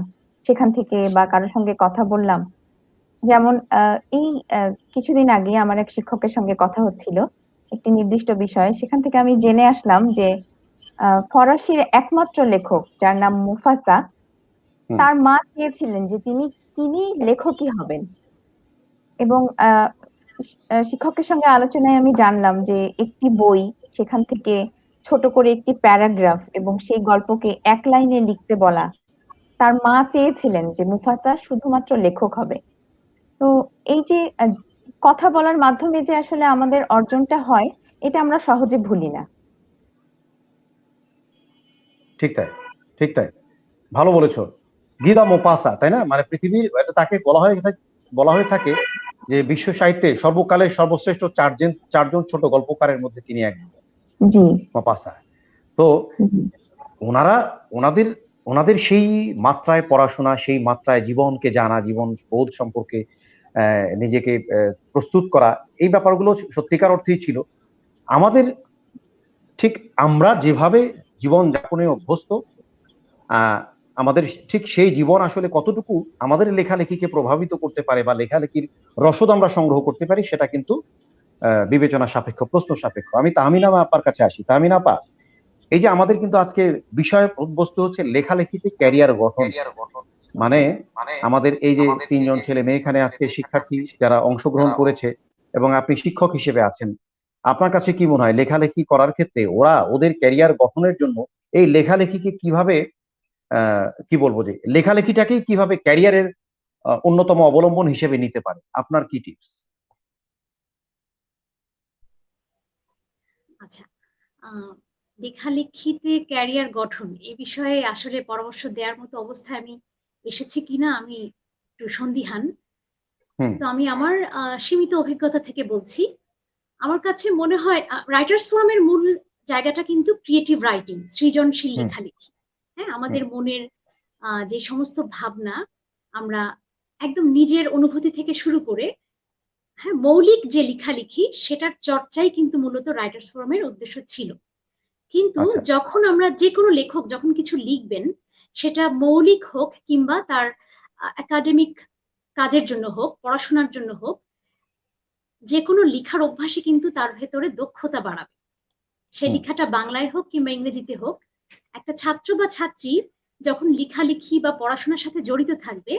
সেখান থেকে বা কারোর সঙ্গে কথা বললাম। যেমন এই কিছুদিন আগে আমার এক শিক্ষকের সঙ্গে কথা হচ্ছিল একটি নির্দিষ্ট বিষয়, সেখান থেকে আমি জেনে আসলাম যে ফরাসির একমাত্র লেখক যার নাম মুফাসা, তার মা চেয়েছিলেন যে তিনি লেখকই হবেন। এবং শিক্ষকের সঙ্গে আলোচনায় আমি জানলাম যে একটি বই, সেখান থেকে ছোট করে একটি প্যারাগ্রাফ এবং সেই গল্পকে এক লাইনে লিখতে বলা, তার মা চেয়েছিলেন যে মুফাসা শুধুমাত্র লেখক হবে। তো এই যে কথা বলার মাধ্যমে যে আসলে আমাদের অর্জনটা হয়, এটা আমরা সহজে ভুলি না। ঠিক তাই, ঠিক তাই, ভালো বলেছো। গিদা মোপাসা, তাই না? মানে পৃথিবীর, তাকে বলা হয়ে থাকে যে বিশ্ব সাহিত্যে সর্বকালের সর্বশ্রেষ্ঠ চারজন ছোট গল্পকারের মধ্যে তিনি একজন, জি, মোপাসা। তো ওনাদের ওনাদের সেই মাত্রায় পড়াশোনা, সেই মাত্রায় জীবনকে জানা, জীবন বোধ সম্পর্কে নিজেকে প্রস্তুত করা, এই ব্যাপারগুলো সত্যিকার অর্থেই ছিল। আমাদের ঠিক আমরা যেভাবে জীবন যাপনে অভ্যস্ত, আমাদের ঠিক সেই জীবন আসলে কতটুকু আমাদের লেখালেখিকে প্রভাবিত করতে পারে বা লেখালেখির রসদ আমরা সংগ্রহ করতে পারি, সেটা কিন্তু বিবেচনা সাপেক্ষ, প্রশ্ন সাপেক্ষ। আমি তাহমিনা আপার কাছে আসি। তাহমিনা আপা, এই যে আমাদের কিন্তু আজকে বিষয় বস্তু হচ্ছে লেখালেখিতে ক্যারিয়ার গঠন। মানে আমাদের এই যে 3 জন ছেলে মেয়ে এখানে আজকে শিক্ষার্থী যারা অংশগ্রহণ করেছে এবং আপনি শিক্ষক হিসেবে আছেন, আপনার কাছে কি মনে হয় লেখালেখি করার ক্ষেত্রে ওরা ওদের ক্যারিয়ার গঠনের জন্য এই লেখালেখিকে কিভাবে কি বলবো, যে লেখালেখিটাকেই কিভাবে ক্যারিয়ারের অন্যতম অবলম্বন হিসেবে নিতে পারে? আপনার কি টিপস? আচ্ছা, লেখালেখিতে ক্যারিয়ার গঠন এই বিষয়ে আসলে পরামর্শ দেওয়ার মতো অবস্থায় আমি এসেছি কিনা আমি একটু সন্দিহান। তো আমি আমার সীমিত অভিজ্ঞতা থেকে বলছি। আমার কাছে মনে হয় রাইটার্স ফোরামের মূল জায়গাটা কিন্তু ক্রিয়েটিভ রাইটিং, সৃজনশীল লেখালেখি। হ্যাঁ, আমাদের মনের যে সমস্ত ভাবনা আমরা একদম নিজের অনুভূতি থেকে শুরু করে হ্যাঁ মৌলিক যে লেখালেখি সেটার চর্চাই কিন্তু মূলত রাইটার্স ফোরামের উদ্দেশ্য ছিল। কিন্তু যখন আমরা যে কোনো লেখক যখন কিছু লিখবেন, সেটা মৌলিক হোক কিংবা তার একাডেমিক কাজের জন্য হোক, পড়াশোনার জন্য হোক, যে কোনো লেখার অভ্যাসে কিন্তু তার ভেতরে দক্ষতা বাড়াবে। সে লেখাটা বাংলায় হোক কিংবা ইংরেজিতে হোক, একটা ছাত্র বা ছাত্রী যখন লেখালেখি বা পড়াশোনার সাথে জড়িত থাকবে,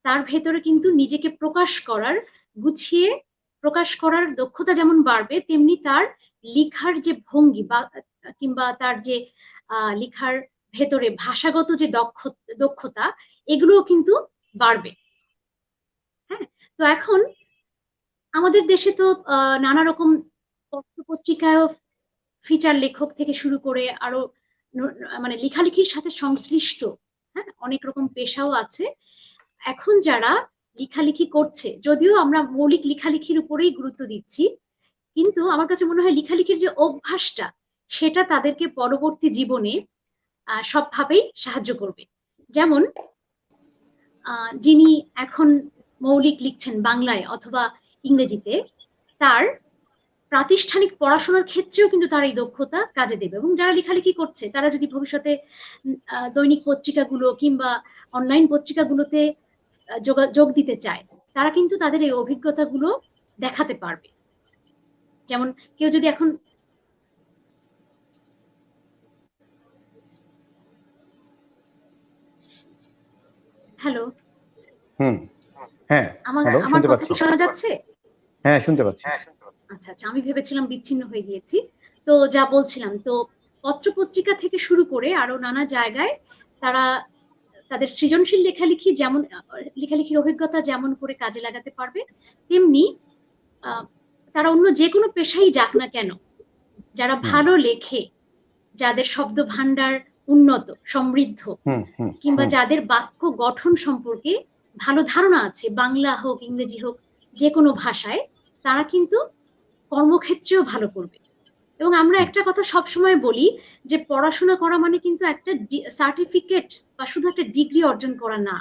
তার ভেতরে কিন্তু নিজেকে প্রকাশ করার, গুছিয়ে প্রকাশ করার দক্ষতা যেমন বাড়বে, তেমনি তার লেখার যে ভঙ্গি বা কিংবা তার যে লেখার ভেতরে ভাষাগত যে দক্ষতা, এগুলোও কিন্তু বাড়বে। হ্যাঁ, তো এখন আমাদের দেশে তো নানা রকম পত্রপত্রিকায় ফিচার লেখক থেকে শুরু করে আরো মানে লেখালেখির সাথে সংশ্লিষ্ট হ্যাঁ অনেক রকম পেশাও আছে। এখন যারা লেখালেখি করছে, যদিও আমরা মৌলিক লেখালেখির উপরেই গুরুত্ব দিচ্ছি, কিন্তু আমার কাছে মনে হয় লেখালেখির যে অভ্যাসটা, সেটা তাদেরকে পরবর্তী জীবনে সবভাবেই সাহায্য করবে। যেমন যিনি এখন মৌলিক লিখছেন বাংলায় অথবা ইংরেজিতে, তার প্রাতিষ্ঠানিক পড়াশোনার ক্ষেত্রেও কিন্তু তার এই দক্ষতা কাজে দেবে। এবং যারা লেখালেখি করছে তারা যদি ভবিষ্যতে দৈনিক পত্রিকাগুলো কিংবা অনলাইন পত্রিকাগুলোতে যোগ দিতে চায়, তারা কিন্তু তাদের এই অভিজ্ঞতাগুলো দেখাতে পারবে। যেমন কেউ যদি এখন হ্যালো হ্যাঁ, আমার কথা কি শোনা যাচ্ছে? হ্যাঁ, শুনতে পাচ্ছি। আচ্ছা আচ্ছা, আমি ভেবেছিলাম বিচ্ছিন্ন হয়ে গিয়েছি। তো যা বলছিলাম, তো পত্রপত্রিকা থেকে শুরু করে আরো নানা জায়গায় তারা তাদের সৃজনশীল লেখালেখির অভিজ্ঞতা যেমন করে কাজে লাগাতে পারবে, তেমনি তারা অন্য যে কোনো পেশাই যাক না কেন, যারা ভালো লেখে, যাদের শব্দ ভান্ডার উন্নত সমৃদ্ধ, কিংবা যাদের বাক্য গঠন সম্পর্কে ভালো ধারণা আছে, বাংলা হোক ইংরেজি হোক যে কোনো ভাষায়, তারা কিন্তু কর্মক্ষেত্রেও ভালো করবে। এবং আমরা একটা কথা সবসময় বলি যে পড়াশোনা করা মানে কিন্তু একটা সার্টিফিকেট বা শুধু একটা ডিগ্রি অর্জন করা না,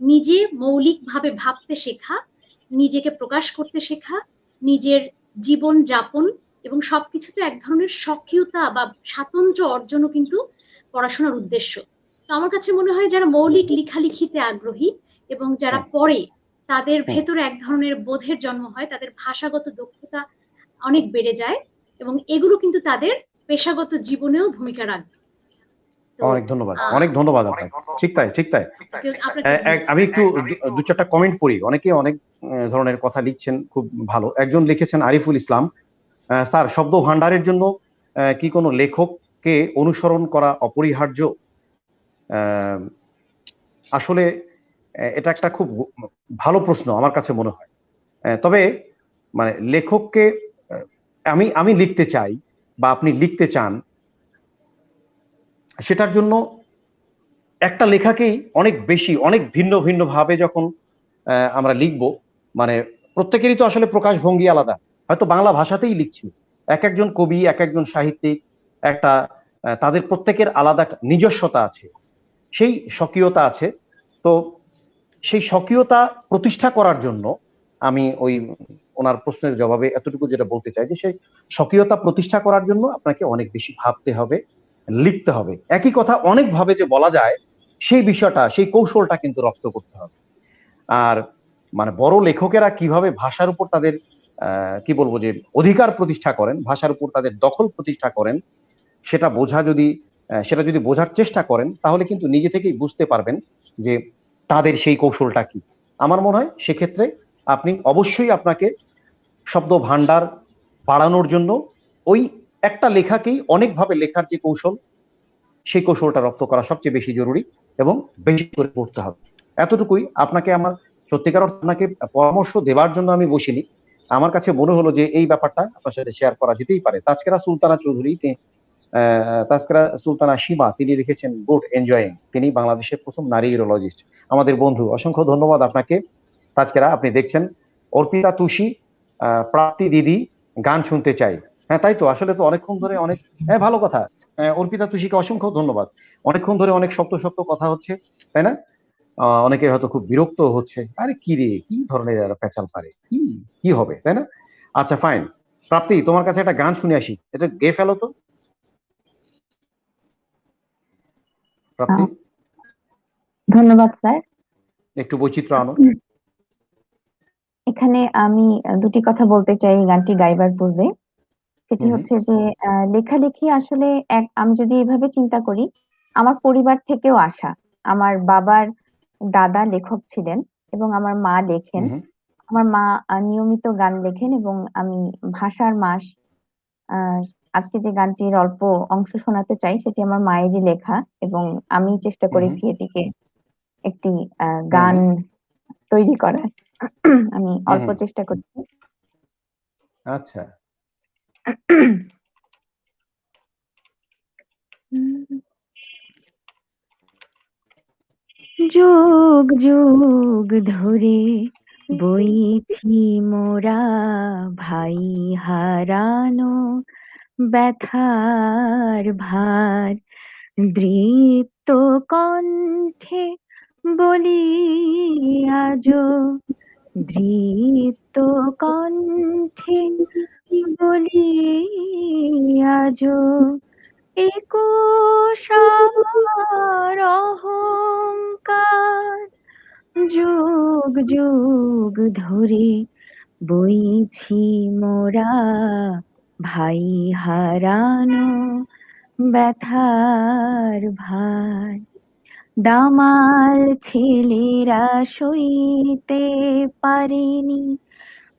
নিজে মৌলিকভাবে ভাবতে শেখা, নিজেকে প্রকাশ করতে শেখা, নিজের জীবন যাপন এবং সবকিছুতে এক ধরনের সক্রিয়তা বা স্বাতন্ত্র্য অর্জনও কিন্তু পড়াশোনার উদ্দেশ্য। তো আমার কাছে মনে হয় যারা মৌলিক লেখালেখিতে আগ্রহী এবং যারা পড়ে, তাদের ভেতরে এক ধরনের বোধের জন্ম হয়, তাদের ভাষাগত দক্ষতা অনেক বেড়ে যায় এবং এগুলো কিন্তু তাদের পেশাগত জীবনেও ভূমিকা রাখবে। অনেক ধন্যবাদ, অনেক ধন্যবাদ আপনাকে। ঠিক তাই, ঠিক তাই। আমি একটু 2-4টা কমেন্ট পড়ি। অনেকে অনেক ধরনের কথা লিখছেন, খুব ভালো। একজন লিখেছেন আরিফুল ইসলাম, স্যার শব্দ ভান্ডারের জন্য কি কোনো লেখককে অনুসরণ করা অপরিহার্য? আসলে এটা একটা খুব ভালো প্রশ্ন আমার কাছে মনে হয়। তবে মানে লেখককে আমি লিখতে চাই বা আপনি লিখতে চান, সেটার জন্য একটা লেখাকেই অনেক বেশি, অনেক ভিন্ন ভিন্ন ভাবে যখন আমরা লিখব, মানে প্রত্যেকেরই তো আসলে প্রকাশভঙ্গি আলাদা। হয়তো বাংলা ভাষাতেই লিখছি, এক একজন কবি, এক একজন সাহিত্যিক, একটা তাদের প্রত্যেকের আলাদা নিজস্বতা আছে। সেই স্বকীয়তা আছে। তো সেই স্বকীয়তা প্রতিষ্ঠা করার জন্য আমি ওই ওনার প্রশ্নের জবাবে এতটুকু যেটা বলতে চাই যে সেই স্বকীয়তা প্রতিষ্ঠা করার জন্য আপনাকে অনেক বেশি ভাবতে হবে, লিখতে হবে। একই কথা অনেকভাবে যে বলা যায় সেই বিষয়টা, সেই কৌশলটা কিন্তু রপ্ত করতে হবে। আর মানে বড় লেখকেরা কিভাবে ভাষার উপর তাদের কি বলবো যে অধিকার প্রতিষ্ঠা করেন, ভাষার উপর তাদের দখল প্রতিষ্ঠা করেন, সেটা সেটা যদি বোঝার চেষ্টা করেন তাহলে কিন্তু নিজে থেকেই বুঝতে পারবেন যে তাদের সেই কৌশলটা কি। আমার মনে হয় সেক্ষেত্রে আপনি অবশ্যই আপনাকে শব্দ ভান্ডার বাড়ানোর জন্য ওই একটা লেখাকেই অনেকভাবে লেখার যে কৌশল, সেই কৌশলটা রপ্ত করা সবচেয়ে বেশি জরুরি এবং বেশি করে পড়তে হবে। এতটুকুই আপনাকে আমার সত্যিকার অর্থে আপনাকে পরামর্শ দেওয়ার জন্য আমি বসিনি। আমার কাছে মনে হলো যে এই ব্যাপারটা আপনার সাথে শেয়ার করা যেতেই পারে। তাজকেরা সুলতানা চৌধুরী, তাজকেরা সুলতানা সীমা, তিনি লিখেছেন গুড এনজয়িং। তিনি বাংলাদেশের প্রথম নারী ইউরোলজিস্ট, আমাদের বন্ধু। অসংখ্য ধন্যবাদ আপনাকে তাজকেরা। আপনি দেখছেন অর্পিতা তুষি, প্রাপ্তি দিদি গান শুনতে চাই। হ্যাঁ তাই তো, আসলে তো অনেকক্ষণ ধরে অনেক, হ্যাঁ ভালো কথা। অর্পিতা তুষিকে অসংখ্য ধন্যবাদ। অনেকক্ষণ ধরে অনেক শক্ত শক্ত কথা হচ্ছে, তাই না? অনেকে হয়তো খুব বিরক্ত হচ্ছে, আরে কি রে, কি ধরনের এরা পেঁচাল পারে, কি কি হবে, তাই না? আচ্ছা ফাইন, প্রাপ্তি তোমার কাছে একটা গান শুনে আসি, এটা গেয়ে ফেলো তো প্রাপ্তি। ধন্যবাদ স্যার। একটু বৈচিত্র্য আনো। এখানে আমি দুটি কথা বলতে চাই এই গানটি গাইবার পূর্বে। সেটি হুম, হচ্ছে যে লেখালেখি আসলে আমি যদি এভাবে চিন্তা করি, আমার পরিবার থেকেও আসা। আমার বাবার দাদা লেখক ছিলেন এবং আমার মা লেখেন। হুম, আমার মা নিয়মিত গান লেখেন এবং আমি ভাষার মাস আহ, আজকে যে গানটির অল্প অংশ শোনাতে চাই সেটি আমার মায়েরই লেখা এবং আমি চেষ্টা হুম, করেছি এটিকে একটি হুম, গান তৈরি করার। আমি হুম, অল্প হুম, চেষ্টা করছি। আচ্ছা। যুগ যুগ ধরে বইছি মোরা ভাই হারানো ব্যথার ভার, দৃপ্ত কণ্ঠে বলি আজো, দৃপ্ত কণ্ঠে বলি আজো, একুশ আমার অহংকার, যুগ যুগ ধরে বইছি মোরা ভাই হারানো ব্যথার ভার, দামাল ছেলেরা সইতে পারেনি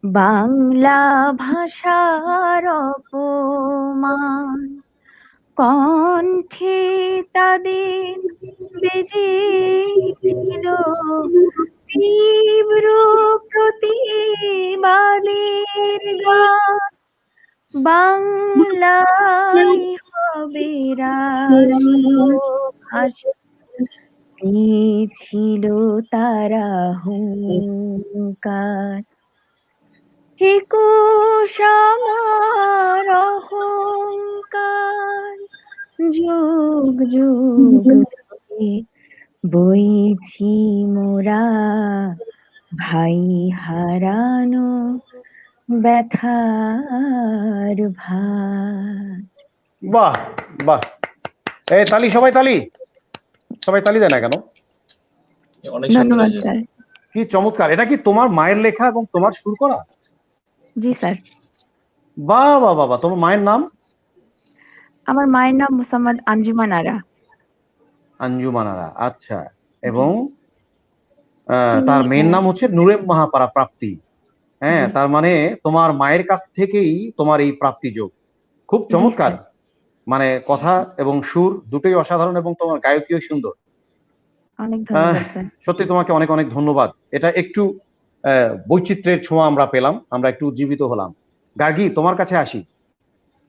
বাংলা ভাষার অপমান, কণ্ঠে তাদের বেজেছিল তীব্র প্রতিবাদের গান, বাংলায় হবে রাষ্ট্রভাষা, ছিল তারা হুঙ্কার, একুশ আমার অহংকার, যুগ যুগ ধরে বইছি মোরা ভাই হারানো ব্যথার ভার। বাহ বাহ, এই তালি, সবাই তালি, সবাই তালি দেয় না কেন? অনেক সুন্দর ধন্যবাদ হয়েছে। স্যার। কি চমৎকার! এটা কি তোমার মায়ের লেখা এবং তোমার সুর করা? জি স্যার। বাহ বাহ বাহ বাহ, তোমার মায়ের নাম? আমার মায়ের নাম মুসাম্মদ আঞ্জুমান আরা। আঞ্জুমান আরা, আচ্ছা। জি। এবং তিনি তার মেয়ের নাম হচ্ছে নূরেম মাহাপারা প্রাপ্তি। হ্যাঁ, জি তার মানে তোমার মায়ের কাছ থেকেই তোমার এই প্রাপ্তি যোগ। খুব জি চমৎকার। স্যার। মানে কথা এবং সুর দুটোই অসাধারণ এবং তোমার গায়কীও সুন্দর। অনেক আহ, ধন্যবাদ স্যার। সত্যি তোমাকে অনেক অনেক ধন্যবাদ। এটা একটু বৈচিত্র্যের ছোঁয়া আমরা পেলাম, আমরা একটু উজ্জীবিত হলাম। গার্গী, তোমার কাছে আসি।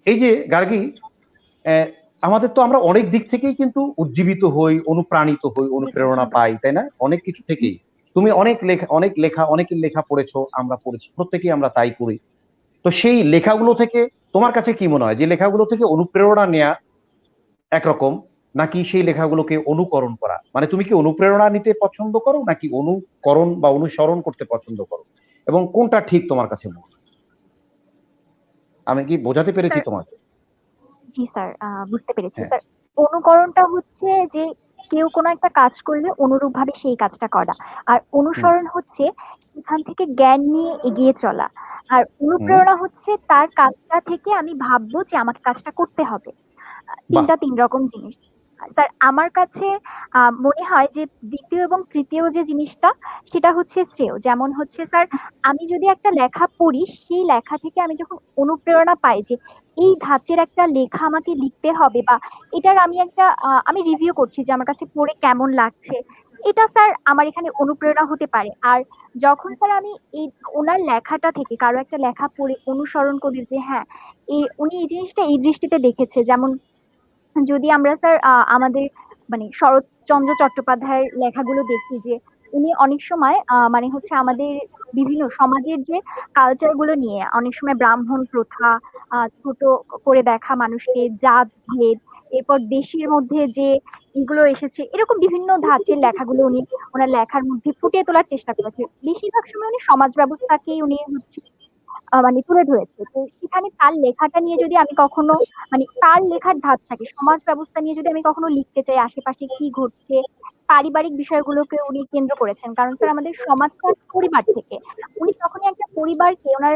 এই যে গার্গী, আহ, আমাদের তো আমরা অনেক দিক থেকেই কিন্তু উজ্জীবিত হই, অনুপ্রাণিত হই, অনুপ্রেরণা পাই, তাই না? অনেক কিছু থেকেই। তুমি অনেকের লেখা পড়েছো, আমরা পড়েছি, প্রত্যেকেই আমরা তাই করি। তো সেই লেখাগুলো থেকে তোমার কাছে কি মনে হয় যে লেখাগুলো থেকে অনুপ্রেরণা নেয়া একরকম, নাকি সেই লেখাগুলোকে অনুকরণ করা? মানে তুমি কি অনুপ্রেরণা নিতে পছন্দ করো নাকি অনুকরণ বা অনুসরণ করতে পছন্দ করো, এবং কোনটা ঠিক তোমার কাছে মনে হয়? আমি কি বোঝাতে পেরেছি স্যার তোমাকে? জি স্যার, বুঝতে পেরেছি হ্যাঁ। স্যার। অনুকরণটা হচ্ছে যে কেউ কোনো একটা কাজ করলে অনুরূপভাবে সেই কাজটা করা। আর হুম। অনুসরণ হচ্ছে সেখান থেকে জ্ঞান নিয়ে এগিয়ে চলা। আর হুম। অনুপ্রেরণা হচ্ছে তার কাজটা থেকে আমি ভাববো যে আমাকে কাজটা করতে হবে। বাহ! ৩ রকম জিনিস। স্যার আমার কাছে মনে হয় যে ২য় এবং ৩য় যে জিনিসটা সেটা হচ্ছে শ্রেয়। যেমন হচ্ছে স্যার, আমি যদি একটা লেখা পড়ি, সেই লেখা থেকে আমি যখন অনুপ্রেরণা পাই যে এই ধাঁচের একটা লেখা আমাকে লিখতে হবে, বা এটার আমি একটা আমি রিভিউ করছি যে আমার কাছে পড়ে কেমন লাগছে। এটা স্যার আমার এখানে অনুপ্রেরণা হতে পারে। আর যখন স্যার আমি এই ওনার লেখাটা থেকে কারো একটা লেখা পড়ে অনুসরণ করি যে হ্যাঁ, উনি এই জিনিসটা এই দৃষ্টিতে দেখেছে। যেমন যদি আমরা স্যার আমাদের মানে শরৎচন্দ্র চট্টোপাধ্যায়ের লেখাগুলো দেখি যে উনি অনেক সময় মানে হচ্ছে আমাদের বিভিন্ন সমাজের যে কালচার গুলো নিয়ে অনেক সময় ব্রাহ্মণ প্রথা, ছোট করে দেখা মানুষকে, জাত ভেদ, এরপর দেশের মধ্যে যে এগুলো এসেছে, এরকম বিভিন্ন ধাঁচের লেখাগুলো উনি ওনার লেখার মধ্যে ফুটিয়ে তোলার চেষ্টা করেছে। বেশিরভাগ সময় উনি সমাজ ব্যবস্থাকেই উনি হচ্ছে মানে তুলে ধরেছে। তো সেখানে তার লেখাটা নিয়ে যদি আমি কখনো মানে তার লেখার ধাঁচটাকে সমাজ ব্যবস্থা নিয়ে যদি আমি কখনো লিখতে চাই, আশেপাশে কি ঘটছে, পারিবারিক বিষয়গুলোকে উনি কেন্দ্র করেছেন। কারণ স্যার আমাদের সমাজটা পরিবার থেকে। উনি যখনই একটা পরিবারকে ওনার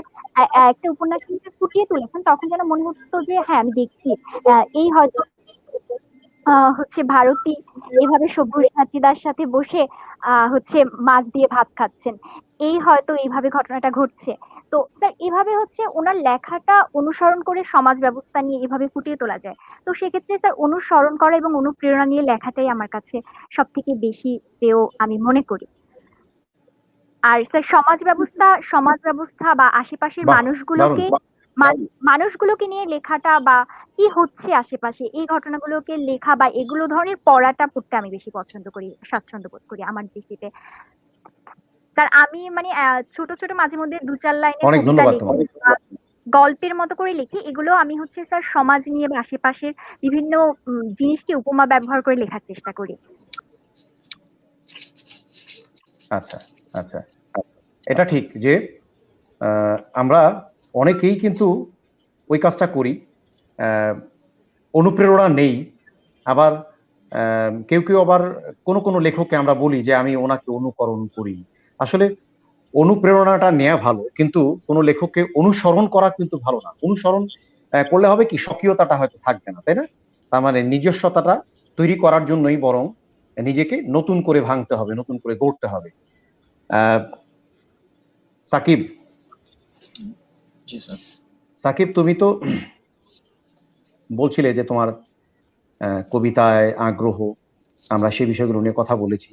একটা উপন্যাসের মধ্যে ফুটিয়ে তুলেছেন, তখন যেন মনে হতো যে হ্যাঁ, আমি দেখছি এই হয়তো হচ্ছে ভারতী এভাবে সব্যসাচী সাথীদার সাথে বসে হচ্ছে মাছ দিয়ে ভাত খাচ্ছেন। এই হয়তো এইভাবে ঘটনাটা ঘটছে। তো স্যার এভাবে হচ্ছে উনার লেখাটা অনুসরণ করে সমাজ ব্যবস্থা নিয়ে এভাবে ফুটিয়ে তোলা যায়। তো সেক্ষেত্রে স্যার অনুসরণ করা এবং অনুপ্রেরণা নিয়ে লেখাটাই আমার কাছে সবথেকে বেশি শ্রেয় আমি মনে করি। আর স্যার সমাজ ব্যবস্থা বা আশেপাশের বাহ! দারুণ! মানুষগুলোকে মানুষগুলোকে নিয়ে লেখাটা বা কি হচ্ছে আশেপাশে এই ঘটনাগুলোকে লেখা বা এগুলো ধরনের পড়াটা পড়তে আমি বেশি পছন্দ করি, স্বাচ্ছন্দ্য বোধ করি আমার দৃষ্টিতে। স্যার আমি মানে ছোট, ছোট মাঝে মধ্যে ২-৪ লাইনের অনেক কবিতা ধন্যবাদ লিখি তোমাকে। বা গল্পের মতো করে লিখি। এগুলো আমি হচ্ছে স্যার সমাজ নিয়ে বা আশেপাশের বিভিন্ন জিনিসকে উপমা ব্যবহার করে লেখার চেষ্টা করি। আচ্ছা, আচ্ছা। এটা ঠিক যে আমরা অনেকেই কিন্তু ওই কাজটা করি। অ্যা অনুপ্রেরণা নেই। আবার কেউ আবার কোনো লেখককে আমরা বলি যে আমি ওনাকে অনুকরণ করি। আসলে অনুপ্রেরণাটা নেয়া ভালো। কিন্তু কোন লেখককে অনুসরণ করা কিন্তু ভালো না। অনুসরণ করলে হবে কি স্বকীয়তাটা হয়তো থাকবে না, তাই না? তার মানে নিজস্বতাটা তৈরি করার জন্যই বরং নিজেকে নতুন করে ভাঙতে হবে, নতুন করে গড়তে হবে। আ সাকিব, জি স্যার। সাকিব তুমি তো বলছিলে যে তোমার কবিতায় আগ্রহ। আমরা সেই বিষয়গুলো নিয়ে কথা বলেছি।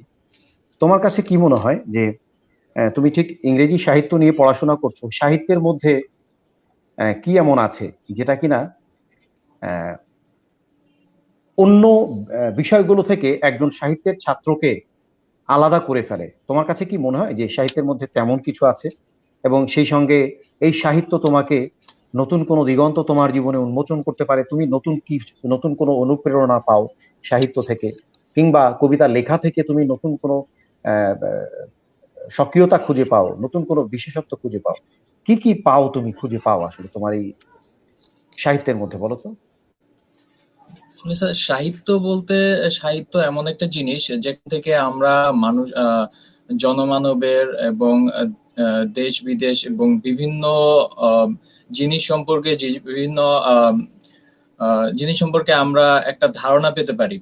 তোমার কাছে কি মনে হয় যে তুমি ঠিক ইংরেজি সাহিত্য নিয়ে পড়াশোনা করছো। সাহিত্যের মধ্যে কি এমন আছে যেটা কিনা অ্যা অন্য বিষয়গুলো থেকে একজন সাহিত্যের ছাত্রকে আলাদা করে ফেলে? তোমার কাছে কি মনে হয় যে সাহিত্যের মধ্যে তেমন কিছু আছে? এবং সেই সঙ্গে এই সাহিত্য তোমাকে নতুন কোনো দিগন্ত তোমার জীবনে উন্মোচন করতে পারে? তুমি নতুন কোনো অনুপ্রেরণা পাও সাহিত্য থেকে? কিংবা কবিতা লেখা থেকে তুমি নতুন কোনো অ্যা ব্যা স্বকীয়তা খুঁজে পাও, নতুন কোনো বিশেষত্ব খুঁজে পাও? কি পাও তুমি খুঁজে পাও আসলে তোমার এই সাহিত্যের মধ্যে বলো তো? আসলে স্যার সাহিত্য এমন একটা জিনিস যেখান থেকে আমরা মানুষ জনমানবের এবং দেশ বিদেশ এবং বিভিন্ন আহ, জিনিস সম্পর্কে বিভিন্ন আহ, জিনিস সম্পর্কে আমরা একটা ধারণা পেতে পারি।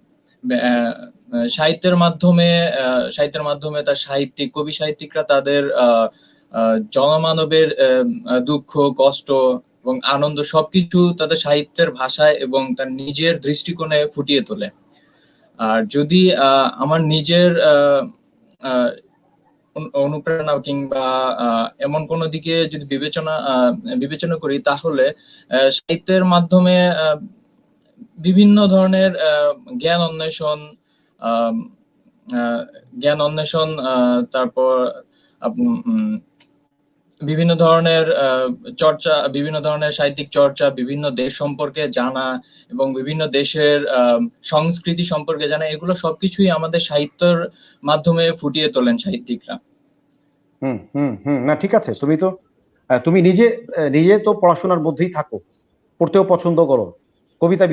সাহিত্যের মাধ্যমে তার কবি সাহিত্যিকরা তাদের জনমানবের দুঃখ কষ্ট এবং আনন্দ সবকিছু তাদের সাহিত্যের ভাষায় এবং তার নিজের দৃষ্টিকোণে ফুটিয়ে তোলে। আর যদি আমার নিজের অনুপ্রেরণা কিংবা এমন কোনো দিকে যদি বিবেচনা করি, তাহলে সাহিত্যের মাধ্যমে বিভিন্ন ধরনের জ্ঞান অন্বেষণ আম, জ্ঞান অন্বেষণ তারপর বিভিন্ন ধরনের চর্চা, বিভিন্ন ধরনের সাহিত্যিক চর্চা, বিভিন্ন দেশ সম্পর্কে জানা এবং বিভিন্ন দেশের সংস্কৃতি সম্পর্কে জানা, এগুলো সবকিছুই আমাদের সাহিত্যের মাধ্যমে ফুটিয়ে তোলেন সাহিত্যিকরা। না ঠিক আছে, তুমি নিজে তো পড়াশোনার মধ্যেই থাকো, পড়তেও পছন্দ করো, কবিতা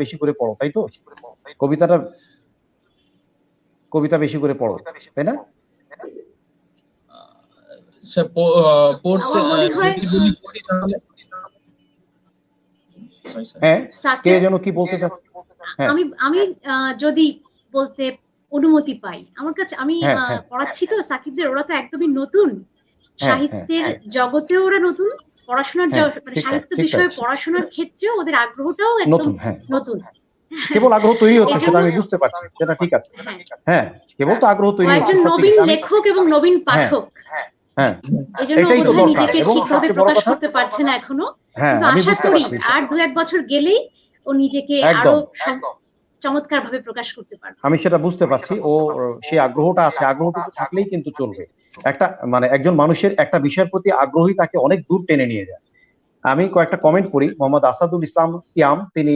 বেশি করে পড়ো, তাই তো? কবিতা বেশি করে পড়ো, তাই না? পড়তে আমার মনে হয় যদি বলি পড়ি তাহলে হ্যাঁ, কে সাকিব, যেন কি বলতে চাচ্ছে? হ্যাঁ আমি যদি বলতে অনুমতি পাই, আমার কাছে আমি হ্যাঁ হ্যাঁ পড়াচ্ছি তো সাকিবদের, ওরা তো একদমই নতুন হ্যাঁ সাহিত্যের জগতেও, ওরা নতুন পড়াশোনার হ্যাঁ, মানে ঠিক তাই, সাহিত্য ঠিক তাই। বিষয়ে পড়াশোনার ক্ষেত্রেও ওদের আগ্রহটাও একদম নতুন, হ্যাঁ, নতুন। কেবল আগ্রহ তৈরি হচ্ছে, এজন্য সেটা আমি বুঝতে পারছি, সেটা ঠিক আছে। হ্যাঁ, হ্যাঁ, কেবল তো আগ্রহ ও তৈরি হচ্ছে, একজন সত্যি নবীন কথা। লেখক এবং নবীন হ্যাঁ পাঠক, হ্যাঁ, এজন্য ও এটাই তো বোধহয় দরকার। নিজেকে এবং ঠিকভাবে সবচেয়ে বড় প্রকাশ কথা, করতে পারছে না এখনো, হ্যাঁ কিন্তু আমি আশা বুঝতে করি পারছি, আর 2-1 বছর গেলেই ও নিজেকে আরো একদম চমৎকার ভাবে প্রকাশ করতে পারবে। আমি সেটা বুঝতে পারছি। ও সেই আগ্রহটা আছে, আগ্রহটুকু থাকলেই কিন্তু চলবে। মানে একজন মানুষের একটা বিষয়ের প্রতি আগ্রহী তাকে অনেক দূর টেনে নিয়ে যায়। আমি কয়েকটা কমেন্ট পড়ি। মোহাম্মদ আসাদুল ইসলাম সিয়াম, তিনি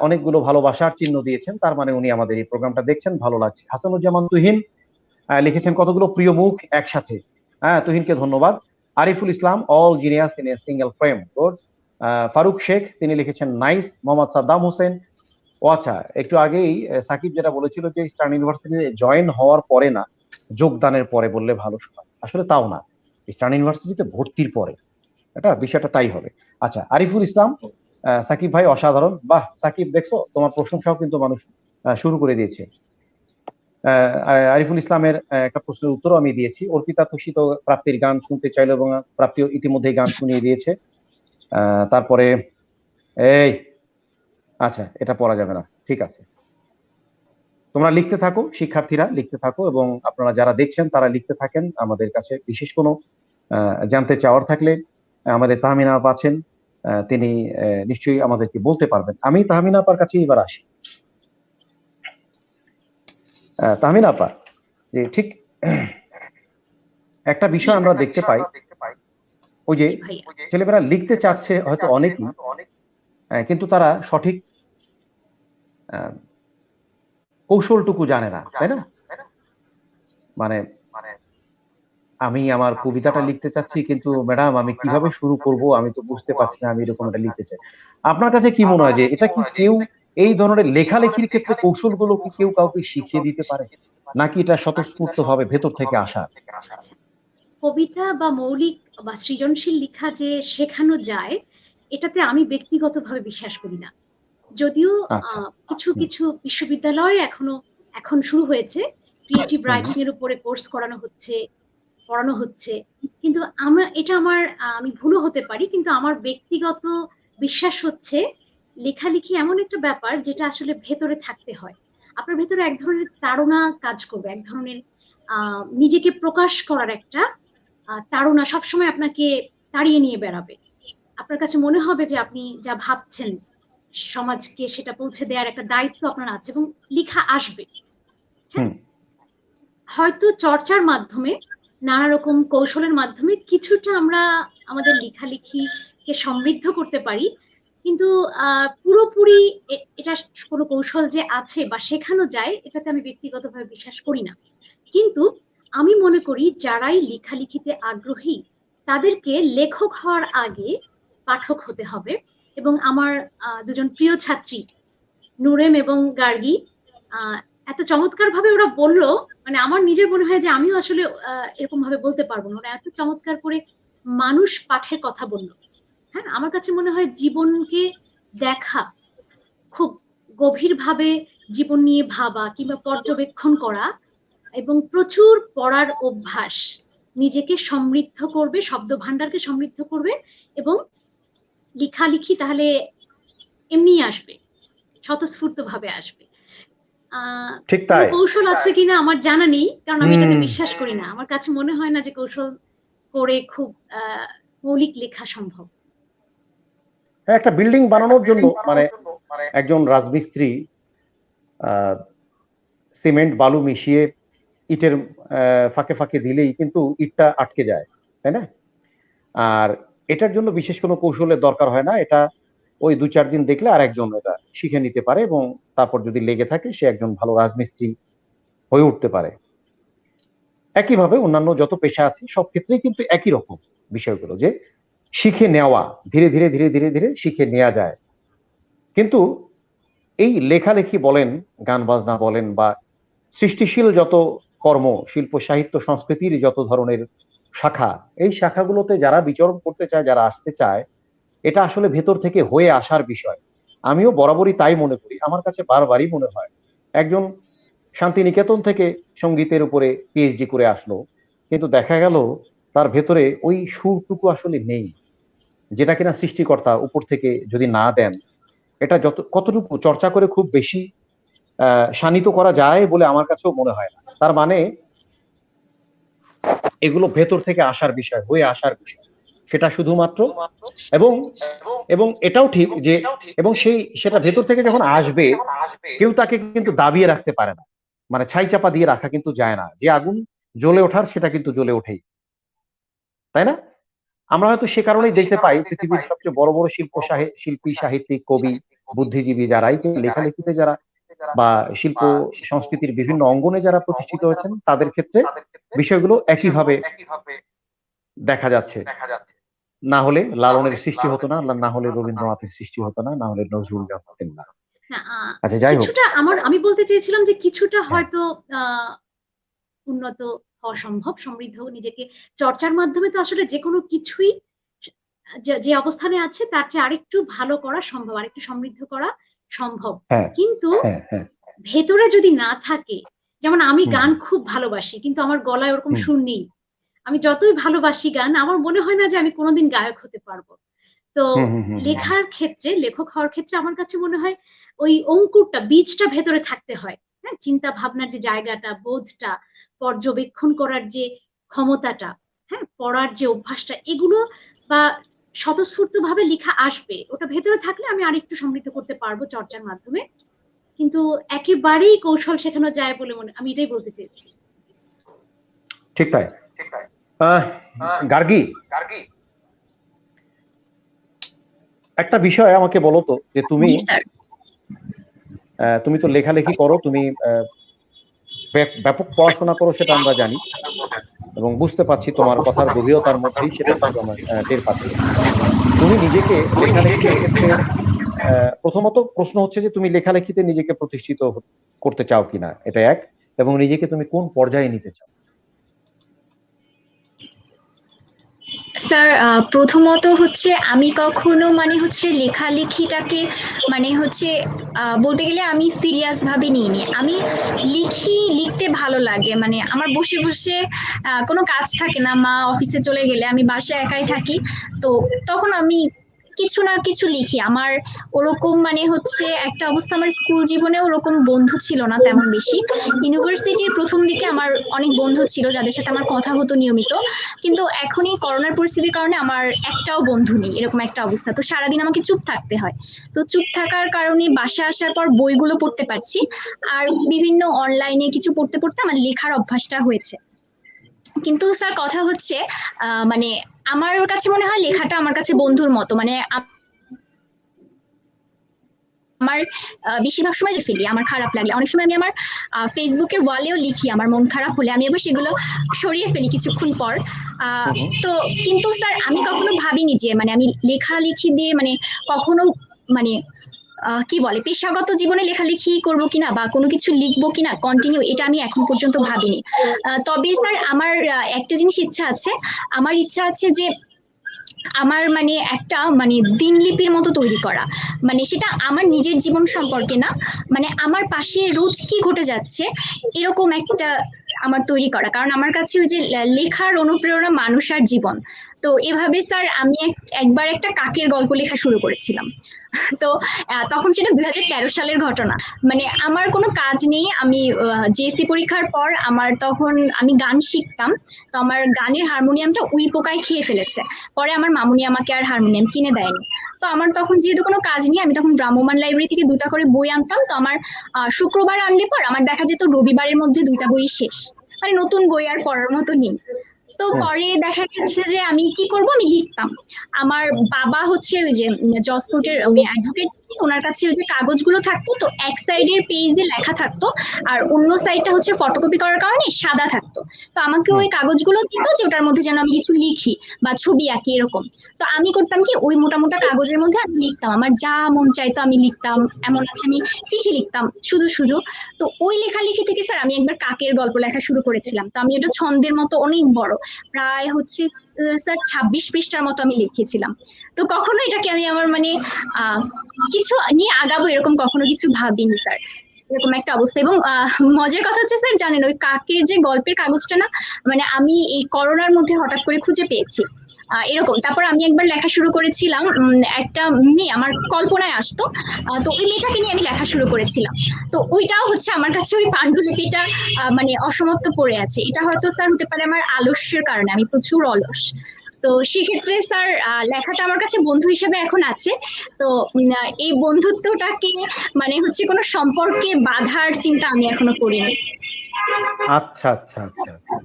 অনেকগুলো ভালোবাসার চিহ্ন দিয়েছেন, তার মানে উনি আমাদের এই প্রোগ্রামটা দেখছেন, ভালো লাগছে। হাসানুজ্জামান তুহিন লিখেছেন কতগুলো প্রিয় মুখ একসাথে। হ্যাঁ, তুহিনকে ধন্যবাদ। Ariful Islam, all genius in a single frame, good. Faruk Sheikh তিনি লিখেছেন নাইস। মোহাম্মদ সাদ্দাম হোসেন, ও আচ্ছা, একটু আগেই সাকিব যেটা বলেছিল যে ইস্টার্ন ইউনিভার্সিটিতে জয়েন হওয়ার পরে না, যোগদানের পরে বললে ভালো শোনায়, আসলে তাও না, ইস্টার্ন ইউনিভার্সিটিতে ভর্তির পরে, এটা বিষয়টা তাই হবে। আচ্ছা, আরিফুল ইসলাম, সাকিব ভাই অসাধারণ, বাহ সাকিব, দেখছো তোমার প্রশংসাও কিন্তু মানুষ শুরু করে দিয়েছে। আরিফুল ইসলামের একটা প্রশ্নের উত্তরও আমি দিয়েছি। অর্পিতা তুষিত প্রাপ্তির গান শুনতে চাইলো এবং প্রাপ্তিও ইতিমধ্যেই গান শুনিয়ে দিয়েছে। তারপরে এই, আচ্ছা এটা পড়া যাবে না, ঠিক আছে। তোমরা লিখতে থাকো, শিক্ষার্থীরা লিখতে থাকো, এবং আপনারা যারা দেখছেন তারা লিখতে থাকেন। আমাদের কাছে বিশেষ কোনো জানতে চাওয়ার থাকলে আমাদের তাহমিনা আপা আছেন, তিনি নিশ্চয়ই আমাদেরকে বলতে পারবেন। আমি তাহমিনা আপার কাছে এবার আসি। তাহমিনা আপা, যে ঠিক একটা বিষয় আমরা দেখতে পাই, ওই যে ছেলেমেয়েরা লিখতে চাচ্ছে হয়তো অনেকেই, কিন্তু তারা সঠিক কৌশলটুকু জানে না, তাই না? মানে আমি আমার কবিতাটা লিখতে চাচ্ছি, কিন্তু ম্যাডাম আমি কিভাবে শুরু করব আমি তো বুঝতে পারছি না, আমি এরকম একটা লিখতে চাই। আপনার কাছে কি মনে হয় যে এটা কি কেউ এই ধরনের লেখালেখির ক্ষেত্রে কৌশলগুলো কি কেউ কাউকে শিখিয়ে দিতে পারে, নাকি এটা স্বতঃস্ফূর্ত ভাবে ভেতর থেকে আসা? কবিতা বা মৌলিক বা সৃজনশীল লেখা যে শেখানো যায়, এটাতে আমি ব্যক্তিগতভাবে বিশ্বাস করি না। যদিও কিছু কিছু বিশ্ববিদ্যালয়ে এখন শুরু হয়েছে, ক্রিয়েটিভ রাইটিং এর উপরে কোর্স পড়ানো হচ্ছে, কিন্তু আমি ভুলও হতে পারি, কিন্তু আমার ব্যক্তিগত বিশ্বাস হচ্ছে লেখালেখি এমন একটা ব্যাপার যেটা আসলে ভেতরে থাকতে হয়। আপনার ভেতরে এক ধরনের তাড়না কাজ করবে, এক ধরনের নিজেকে প্রকাশ করার একটা তাড়না সবসময় আপনাকে তাড়িয়ে নিয়ে বেড়াবে। আপনার কাছে মনে হবে যে আপনি যা ভাবছেন সমাজকে সেটা পৌঁছে দেওয়ার একটা দায়িত্ব আপনার আছে, এবং লেখা আসবে। হ্যাঁ, হয়তো চর্চার মাধ্যমে, নানা রকম কৌশলের মাধ্যমে কিছুটা আমরা আমাদের লেখালেখিকে সমৃদ্ধ করতে পারি, কিন্তু পুরোপুরি এটা কোনো কৌশল যে আছে বা শেখানো যায়, এটাতে আমি ব্যক্তিগতভাবে বিশ্বাস করি না। কিন্তু আমি মনে করি যারাই লেখালেখিতে আগ্রহী তাদেরকে লেখক হওয়ার আগে পাঠক হতে হবে। এবং আমার দুজন প্রিয় ছাত্রী নুরেম এবং গার্গী এত চমৎকার ভাবে ওরা বললো, মানে আমার নিজের মনে হয় যে আমিও আসলে এরকম ভাবে বলতে পারবো না। ওরা এত চমৎকার করে মানুষ পাঠের কথা বললো। হ্যাঁ, আমার কাছে মনে হয় জীবনকে দেখা, খুব গভীরভাবে জীবন নিয়ে ভাবা কিংবা পর্যবেক্ষণ করা এবং প্রচুর পড়ার অভ্যাস নিজেকে সমৃদ্ধ করবে, শব্দ ভান্ডারকে সমৃদ্ধ করবে, এবং লেখালেখি তাহলে এমনি আসবে, স্বতঃস্ফূর্ত ভাবে আসবে। ঠিক তাই। কৌশল আছে কিনা আমার জানা নেই, কারণ আমি এটাতে বিশ্বাস করি না। আমার কাছে মনে হয় না যে কৌশল করে খুব মৌলিক লেখা সম্ভব। একটা বিল্ডিং বানানোর জন্য মানে একজন রাজমিস্ত্রি সিমেন্ট বালু মিশিয়ে ইটের ফাঁকে ফাঁকে দিলেই কিন্তু ইটটা আটকে যায়, তাই না? আর এটার জন্য বিশেষ কোনো কৌশলের দরকার হয় না। এটা ওই ২-৪ দিন দেখলে আরেকজন এটা শিখে নিতে পারে এবং তারপর যদি লেগে থাকে সে একজন ভালো রাজমিস্ত্রি হয়ে উঠতে পারে। একইভাবে অন্যান্য যত পেশা আছে সব ক্ষেত্রেই কিন্তু একই রকম বিষয়গুলো, যে শিখে নেওয়া, ধীরে ধীরে শিখে নেয়া যায়। কিন্তু এই লেখালেখি বলেন, গান বাজনা বলেন বা সৃষ্টিশীল যত কর্ম, শিল্প, সাহিত্য, সংস্কৃতির যত ধরনের শাখা, এই শাখাগুলোতে যারা বিচরণ করতে চায়, যারা আসতে চায়, এটা আসলে ভেতর থেকে হয়ে আসার বিষয়। আমিও বরাবরই তাই মনে করি। আমার কাছে বারবারই মনে হয় একজন শান্তিনিকেতন থেকে সঙ্গীতের উপরে পিএইচডি করে আসলো, কিন্তু দেখা গেল তার ভেতরে ওই সুরটুকু আসলে নেই, যেটা কিনা সৃষ্টিকর্তা উপর থেকে যদি না দেন, এটা কতটুকু চর্চা করে খুব বেশি শানিত করা যায় বলে আমার কাছেও মনে হয় না। তার মানে এগুলো ভেতর থেকে আসার বিষয়, হয়ে আসার বিষয়। সেটা শুধুমাত্র এবং এবং এটাও ঠিক যে সেটা ভেতর থেকে যখন আসবে, কেউ তাকে কিন্তু দাবিয়ে রাখতে পারে না। মানে ছাই চাপা দিয়ে রাখা কিন্তু যায় না। যে আগুন জ্বলে ওঠার সেটা কিন্তু জ্বলে ওঠেই, তাই না? আমরা হয়তো সে কারণেই দেখতে পাই পৃথিবীর সবচেয়ে বড় বড় শিল্পী, সাহিত্যিক, কবি, বুদ্ধিজীবী যারাই লেখালেখিতে যারা বা শিল্প সংস্কৃতির বিভিন্ন অঙ্গনে যারা প্রতিষ্ঠিত হয়েছেন, তাদের ক্ষেত্রে বিষয়গুলো একইভাবে দেখা যাচ্ছে। না হলে লালনের সৃষ্টি হতো না, না হলে রবীন্দ্রনাথের সৃষ্টি হতো না, না হলে নজরুল জন্মাতেন না। না, আচ্ছা, যাই হোক। কিছুটা আমি বলতে চেয়েছিলাম যে কিছুটা হ্যাঁ। হয়তো উন্নত হওয়া সম্ভব, সমৃদ্ধ নিজেকে চর্চার মাধ্যমে তো আসলে যেকোনো কিছুই যে অবস্থানে আছে তার চেয়ে আরেকটু ভালো করা সম্ভব, আরেকটু সমৃদ্ধ করা সম্ভব। হ্যাঁ, কিন্তু হ্যাঁ। ভেতরে যদি না থাকে, যেমন আমি হুম। গান খুব ভালোবাসি কিন্তু আমার গলায় ওরকম হুম। সুর নেই। আমি যতই ভালোবাসি গান, আমার মনে হয় না যে আমি কোনোদিন গায়ক হতে পারবো। তো হুম। লেখার ক্ষেত্রে, লেখক হওয়ার ক্ষেত্রে আমার কাছে মনে হয় ওই অঙ্কুরটা, বীজটা ভেতরে থাকতে হয়। হ্যাঁ, চিন্তা ভাবনার যে জায়গাটা, বোধটা, পর্যবেক্ষণ করার যে ক্ষমতাটা, হ্যাঁ, পড়ার যে অভ্যাসটা, এগুলো বা স্বতঃস্ফূর্ত ভাবে লেখা আসবে, ওটা ভেতরে থাকলে আমি আরেকটু সমৃদ্ধ করতে পারবো চর্চার মাধ্যমে। কিন্তু একেবারেই কৌশল শেখানো যায় বলে আমি এটাই বলতে চেয়েছি। ঠিক তাই। গার্গী, একটা বিষয় আমাকে বলো তো, যে তুমি জি স্যার। তুমি তো লেখালেখি করো, তুমি ব্যাপক পড়াশোনা করো, সেটা আমরা জানি এবং বুঝতে পারছি তোমার কথার গভীরতার মধ্যেই সেটা কিন্তু আমরা টের পাচ্ছি। তুমি নিজেকে লেখালেখির ক্ষেত্রে প্রথমত প্রশ্ন হচ্ছে যে তুমি লেখালেখিতে নিজেকে প্রতিষ্ঠিত করতে চাও কিনা, এটা এক, এবং নিজেকে তুমি কোন পর্যায়ে নিতে চাও? স্যার প্রথমত হচ্ছে আমি কখনো মানে হচ্ছে লেখালেখিটাকে মানে হচ্ছে বলতে গেলে আমি সিরিয়াস ভাবে নিইনি। আমি লিখতে ভালো লাগে, মানে আমার বসে বসে কোনো কাজ থাকে না, মা অফিসে চলে গেলে আমি বাসায় একাই থাকি, তো তখন আমি কিছু না কিছু লিখি। আমার ওরকম মানে হচ্ছে একটা অবস্থা, আমার স্কুল জীবনে ওরকম বন্ধু ছিল না তেমন বেশি। ইউনিভার্সিটির প্রথম দিকে আমার অনেক বন্ধু ছিল যাদের সাথে আমার কথা হতো নিয়মিত, কিন্তু এখনই করোনার পরিস্থিতির কারণে আমার একটাও বন্ধু নেই, এরকম একটা অবস্থা। তো সারাদিন আমাকে চুপ থাকতে হয়, তো চুপ থাকার কারণে বাসা আসার পর বইগুলো পড়তে পারছি, আর বিভিন্ন অনলাইনে কিছু পড়তে পড়তে আমার লেখার অভ্যাসটা হয়েছে। কিন্তু স্যার কথা হচ্ছে মানে আমার কাছে মনে হয় লেখাটা আমার কাছে বন্ধুর মতো, মানে আমার বেশিরভাগ সময় যে ফেলি আমার খারাপ লাগলে, অনেক সময় আমি আমার ফেসবুকের ওয়ালেও লিখি আমার মন খারাপ হলে, আমি আবার সেগুলো সরিয়ে ফেলি কিছুক্ষণ পর। তো কিন্তু স্যার আমি কখনো ভাবিনি যে মানে আমি লেখালেখি দিয়ে মানে কখনো মানে কি বলে পেশাগত জীবনে লেখালেখি করবো কিনা বা কোনো কিছু লিখবো কিনা কন্টিনিউ, এটা আমি এখন পর্যন্ত ভাবিনি। তবে স্যার আমার একটা জিনিস ইচ্ছা আছে, আমার ইচ্ছা আছে যে আমার মানে একটা মানে দিনলিপির মতো তৈরি করা, মানে সেটা আমার নিজের জীবন সম্পর্কে না, মানে আমার পাশে রোজ কি ঘটে যাচ্ছে এরকম একটা আমার তৈরি করা। কারণ আমার কাছে ওই যে লেখার অনুপ্রেরণা মানুষ আর জীবন। তো এভাবে স্যার আমি একবার একটা কাকের গল্প লেখা শুরু করেছিলাম। তো তখন সেটা 2013 সালের ঘটনা। মানে আমার কোনো কাজ নেই, আমি জিএসসি পরীক্ষার পর আমার তখন আমি গান শিখতাম, তো আমার গানের হারমোনিয়ামটা উই পোকায় খেয়ে ফেলেছে। পরে আমার মামুনি আমাকে আর হারমোনিয়াম কিনে দেয়নি। তো আমার তখন যেহেতু কোনো কাজ নেই, আমি তখন ভ্রাম্যমাণ লাইব্রেরি থেকে 2টা করে বই আনতাম। তো আমার শুক্রবার আনলে পর আমার দেখা যেত রবিবারের মধ্যে 2টা বই শেষ, মানে নতুন বই আর পড়ার মতো নেই। তো হুম। পরে দেখা গেছে যে আমি কি করব, আমি লিখতাম। আমার বাবা হচ্ছে ওই যে জজ কোর্টের অ্যাডভোকেট, ওনার কাছে ওই যে কাগজগুলো থাকতো, তো এক সাইডের পেজে লেখা থাকতো আর অন্য সাইডটা হচ্ছে ফটোকপি করার কারণে সাদা থাকতো। তো আমাকে হুম। ওই কাগজগুলো দিত যে ওটার মধ্যে যেন আমি কিছু লিখি বা ছবি আঁকি এরকম। তো আমি করতাম কি, ওই মোটা মোটা কাগজের মধ্যে আমি লিখতাম, আমার যা মন চাইতো আমি লিখতাম। এমন আছে আমি চিঠি লিখতাম শুধু শুধু। তো ওই লেখালেখি থেকে স্যার আমি একবার কাকের গল্প লেখা শুরু করেছিলাম। তো আমি এটা ছন্দের মতো অনেক বড়, প্রায় হচ্ছে স্যার 26 পৃষ্ঠার মতো আমি লিখেছিলাম। তো কখনো এটাকে আমি আমার মানে আহ কিছু নিয়ে আগাবো এরকম কখনো কিছু ভাবিনি স্যার, এরকম একটা অবস্থা। এবং মজার কথা হচ্ছে স্যার, জানেন ওই কাকের যে গল্পের কাগজটা না, মানে আমি এই করোনার মধ্যে হঠাৎ করে খুঁজে পেয়েছি এরকম। তারপর আমি একবার লেখা শুরু করেছিলাম, একটা মেয়ে আমার কল্পনায় আসতো, তো ওই মেয়েটাকে নিয়ে আমি লেখা শুরু করেছিলাম। তো ওইটাও হচ্ছে আমার কাছে ওই পাণ্ডুলিপিটা মানে অসমাপ্ত পড়ে আছে। এটা হয়তো স্যার হতে পারে আমার আলস্যের কারণে, আমি প্রচুর অলস। তো সেক্ষেত্রে স্যার লেখাটা আমার কাছে বন্ধু হিসেবে এখন আছে। তো এই বন্ধুত্বটাকে মানে হচ্ছে কোনো সম্পর্কে বাধার চিন্তা আমি এখনো করিনি। আচ্ছা আচ্ছা আচ্ছা আচ্ছা।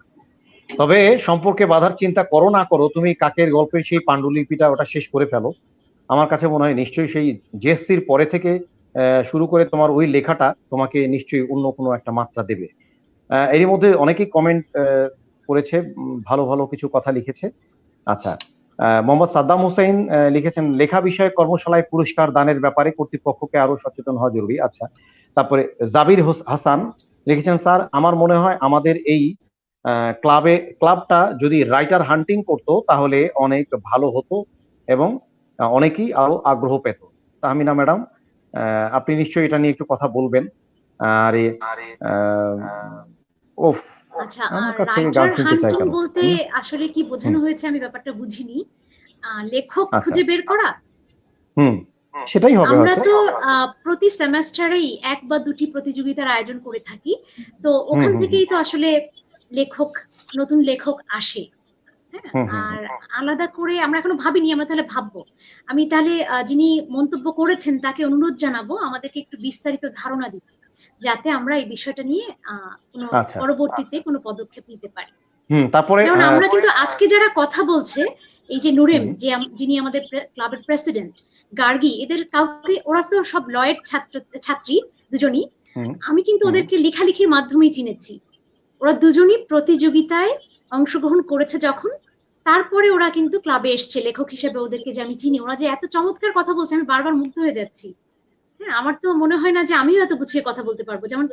তবে সম্পর্কে বাধার চিন্তা করো না করো, তুমি কাকের গল্পের সেই পাণ্ডুলিপিটা ওটা শেষ করে ফেলো। আমার কাছে মনে হয় নিশ্চয়ই সেই জেএসসির পরে থেকে শুরু করে তোমার ওই লেখাটা তোমাকে নিশ্চয়ই অন্য কোনো একটা মাত্রা দেবে। এরই মধ্যে অনেকেই কমেন্ট করেছে, ভালো ভালো কিছু কথা লিখেছে। আচ্ছা, মোহাম্মদ সাদ্দাম হোসেন লিখেছেন, লেখা বিষয়ে কর্মশালায় পুরস্কার দানের ব্যাপারে কর্তৃপক্ষকে আরো সচেতন হওয়া জরুরি। আচ্ছা, তারপরে জাবির হাসান লিখেছেন, স্যার আমার মনে হয় আমাদের এই ক্লাবটা যদি রাইটার হান্টিং করতো তাহলে অনেক ভালো হতো এবং অনেকেই আরো আগ্রহ পেত। তাহমিনা ম্যাডাম, আপনি নিশ্চয়ই এটা নিয়ে একটু কথা বলবেন। আর ওফ, আচ্ছা, আমার কাছ থেকে গান রাইটার শুনতে চাই হান্টিং কেন? বলতে হুম, আসলে কি হুম, বোঝানো হয়েছে আমি ব্যাপারটা বুঝিনি। লেখক আচ্ছা, খুঁজে বের করা। হুম, সেটাই হবে আমরা হয়তো। তো প্রতি সেমেস্টারেই এক বা দুটি প্রতিযোগিতার আয়োজন করে থাকি। তো হুম, ওখান হুম, হুম, থেকেই তো আসলে লেখক, নতুন লেখক আসে। হ্যাঁ, হুম, হুম, আর আলাদা করে আমরা এখনো ভাবিনি, আমরা তাহলে ভাববো। আমি তাহলে যিনি মন্তব্য করেছেন তাকে অনুরোধ জানাবো আমাদেরকে একটু বিস্তারিত ধারণা দিতে, যাতে আমরা এই বিষয়টা নিয়ে কোনো আচ্ছা, পরবর্তীতে কোনো পদক্ষেপ নিতে পারি। হুম, তারপরে যেমন আমরা কিন্তু আজকে যারা কথা বলছে, এই যে নুরেম, হুম, যে যিনি আমাদের ক্লাবের প্রেসিডেন্ট, গার্গী, এদের কাউকে, ওরা তো সব লয়ের ছাত্রী দুজনই। হুম, আমি কিন্তু হুম, ওদেরকে লেখালেখির মাধ্যমেই চিনেছি। ওরা দুজনই প্রতিযোগিতায় অংশগ্রহণ করেছে যখন, তারপরে ওরা কিন্তু ক্লাবে এসছে লেখক হিসেবে। ওদেরকে যে আমি চিনি, ওরা যে এত চমৎকার কথা বলছে, আমি বারবার মুগ্ধ হয়ে যাচ্ছি। হ্যাঁ, আমার তো মনে হয় না যে আমিও এত গুছিয়ে কথা বলতে পারবো। যেমন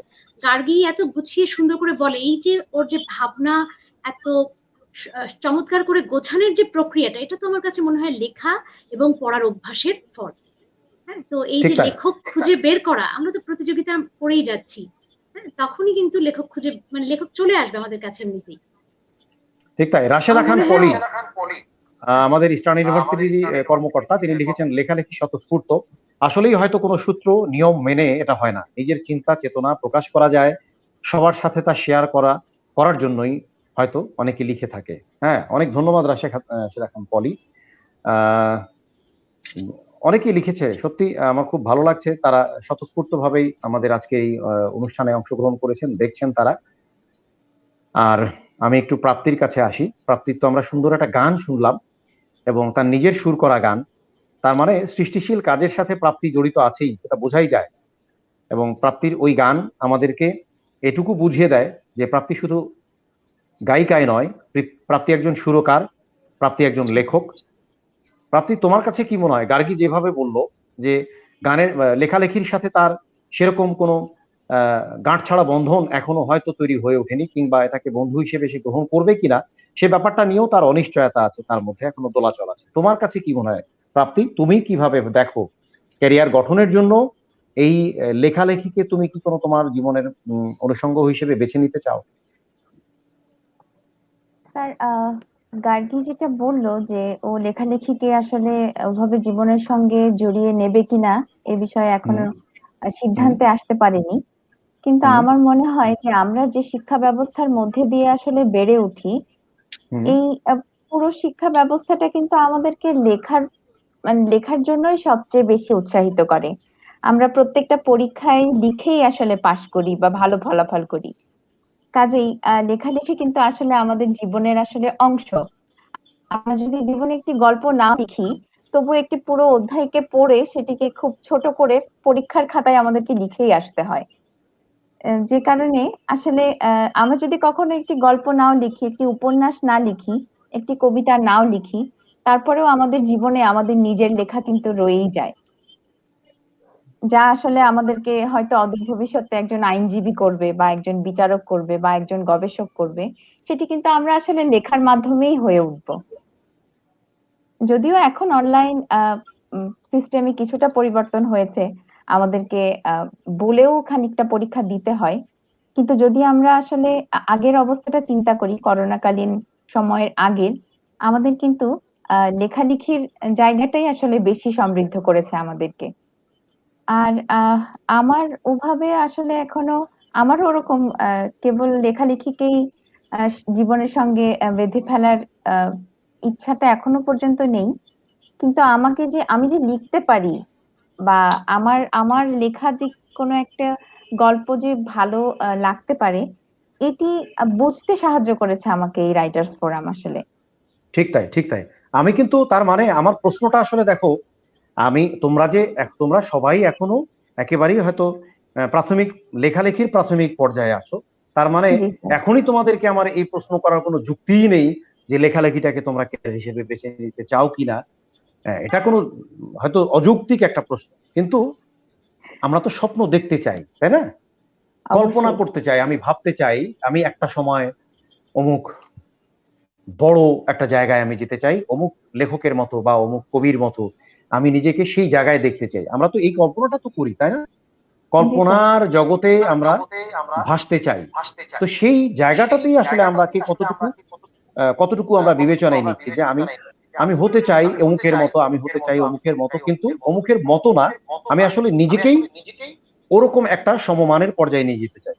গার্গী এত গুছিয়ে সুন্দর করে বলে, এই যে ওর যে ভাবনা, এত চমৎকার করে গোছানোর যে প্রক্রিয়াটা, এটা তো আমার কাছে মনে হয় লেখা এবং পড়ার অভ্যাসের ফল। হ্যাঁ, তো এই ঠিক যে তাই, লেখক খুঁজে বের করা, আমরা তো প্রতিযোগিতা করেই যাচ্ছি। হ্যাঁ, তখনই কিন্তু লেখক খুঁজে, মানে লেখক চলে আসবে আমাদের কাছে এমনিতেই। ঠিক তাই। রাশেদা আমার খান মনে পলি, হয়। আচ্ছা। আমাদের ইস্টার্ন ইউনিভার্সিটির কর্মকর্তা, তিনি লিখেছেন, লেখালেখি স্বতঃস্ফূর্ত। আসলেই হয়তো কোনো সূত্র নিয়ম মেনে এটা হয় না, নিজের চিন্তা চেতনা প্রকাশ করা যায়, সবার সাথে তা শেয়ার করার জন্যই হয়তো অনেকে লিখে থাকে। হ্যাঁ, অনেক ধন্যবাদ রাশেদা খান পলি। আহ অনেকেই লিখেছে, সত্যি আমার খুব ভালো লাগছে, তারা স্বতঃস্ফূর্ত ভাবেই আমাদের আজকে এই অনুষ্ঠানে অংশগ্রহণ করেছেন, দেখছেন তারা। আর আমি একটু প্রাপ্তির কাছে আসি। প্রাপ্তির তো আমরা সুন্দর একটা গান শুনলাম এবং তার নিজের সুর করা গান, তার মানে সৃষ্টিশীল কাজের সাথে প্রাপ্তি জড়িত আছেই, সেটা বোঝাই যায়। এবং প্রাপ্তির ওই গান আমাদেরকে এটুকু বুঝিয়ে দেয় যে প্রাপ্তি শুধু গায়িকাই নয়, প্রাপ্তি একজন সুরকার, প্রাপ্তি একজন লেখক। প্রাপ্তি, তোমার কাছে কি মনে হয়, গার্গী যেভাবে বলল যে গানের লেখালেখির সাথে তার সেরকম কোনো গাঁটছাড়া বন্ধন এখনো হয়তো তৈরি হয়ে ওঠেনি, কিংবা এটাকে বন্ধু হিসেবে সে গ্রহণ করবে কিনা সে ব্যাপারটা নিয়েও তার অনিশ্চয়তা আছে, তার মধ্যে এখনো দোলাচল আছে। তোমার কাছে কি মনে হয় প্রাপ্তি, তুমি কিভাবে দেখো ক্যারিয়ার গঠনের জন্য এই লেখালেখিকে তুমি কি কোনো তোমার জীবনের অনুষঙ্গ হিসেবে বেছে নিতে চাও? স্যার, গার্গী যেটা বললো যে ও লেখালেখিকে আসলে ওভাবে জীবনের সঙ্গে জড়িয়ে নেবে কিনা এ বিষয়ে হুম, এখনো হুম, সিদ্ধান্তে আসতে পারেনি। কিন্তু হুম, আমার মনে হয় যে আমরা যে শিক্ষা ব্যবস্থার মধ্যে দিয়ে আসলে বেড়ে উঠি, হুম, এই পুরো শিক্ষা ব্যবস্থাটা কিন্তু আমাদেরকে মানে লেখার জন্যই সবচেয়ে বেশি উৎসাহিত করে। আমরা প্রত্যেকটা পরীক্ষায় লিখেই আসলে পাশ করি বা ভালো ফলাফল করি। কাজেই লেখালেখি কিন্তু আসলে আমাদের জীবনের আসলে অংশ। আমরা যদি জীবনে একটি গল্প না লিখি, তবু একটি পুরো অধ্যায়কে পড়ে সেটিকে খুব ছোট করে পরীক্ষার খাতায় আমাদেরকে লিখেই আসতে হয়। যে কারণে আসলে আমরা যদি কখনো একটি গল্প নাও লিখি, একটি উপন্যাস না লিখি, একটি কবিতা নাও লিখি, তারপরেও আমাদের জীবনে আমাদের নিজের লেখা কিন্তু রয়েই যায়, যা আসলে আমাদেরকে হয়তো অদূর ভবিষ্যতে একজন আইনজীবী করবে বা একজন বিচারক করবে বা একজন গবেষক করবে, সেটি কিন্তু আমরা আসলে লেখার মাধ্যমেই হয়ে উঠবো। যদিও এখন অনলাইন সিস্টেমে কিছুটা পরিবর্তন হয়েছে, আমাদেরকে বলেও খানিকটা পরীক্ষা দিতে হয়, কিন্তু যদি আমরা আসলে আগের অবস্থাটা চিন্তা করি, করোনাকালীন সময়ের আগের, আমাদের কিন্তু লেখালেখির জায়গাটাই আসলে বেশি সমৃদ্ধ করেছে আমাদেরকে। আর আমার ওভাবে আসলে এখনো আমারও ওরকম কেবল লেখালেখিকেই জীবনের সঙ্গে বেঁধে ফেলার ইচ্ছাটা এখনো পর্যন্ত নেই। কিন্তু আমি যে লিখতে পারি বা আমার আমার লেখা যে কোনো একটা গল্প যে ভালো লাগতে পারে, এটি বুঝতে সাহায্য করেছে আমাকে এই রাইটার্স ফোরাম আসলে। ঠিক তাই, ঠিক তাই। আমি কিন্তু তার মানে আমার প্রশ্নটা আসলে দেখো, তোমরা সবাই এখনো একেবারেই হয়তো প্রাথমিক লেখালেখির প্রাথমিক পর্যায়ে আছো। তার মানে জি স্যার। এখনই তোমাদেরকে আমার এই প্রশ্ন করার কোনো যুক্তিই নেই যে লেখালেখিটাকে তোমরা ক্যারিয়ার হিসেবে বেছে নিতে চাও কিনা। এটা কোনো হয়তো অযৌক্তিক একটা প্রশ্ন, কিন্তু আমরা তো স্বপ্ন দেখতে চাই, তাই না? কল্পনা অবশ্যই। করতে চাই, আমি ভাবতে চাই আমি একটা সময় অমুক বড় একটা জায়গায় আমি যেতে চাই, অমুক লেখকের মতো বা অমুক কবির মতো আমি নিজেকে সেই জায়গায় দেখতে চাই। আমরা তো এই কল্পনাটা তো করি, তাই না? জি স্যার। কল্পনার জগতে আমরা ভাসতে চাই। তো সেই জায়গাটাতেই আসলে আমরা কি কতটুকু আমরা বিবেচনায় নিচ্ছি যে আমি আমি হতে চাই অমুকের মতো, আমি হতে চাই অমুকের মতো, কিন্তু অমুকের মতো না, আমি আসলে নিজেকেই ওরকম একটা সমমানের পর্যায়ে নিয়ে যেতে চাই।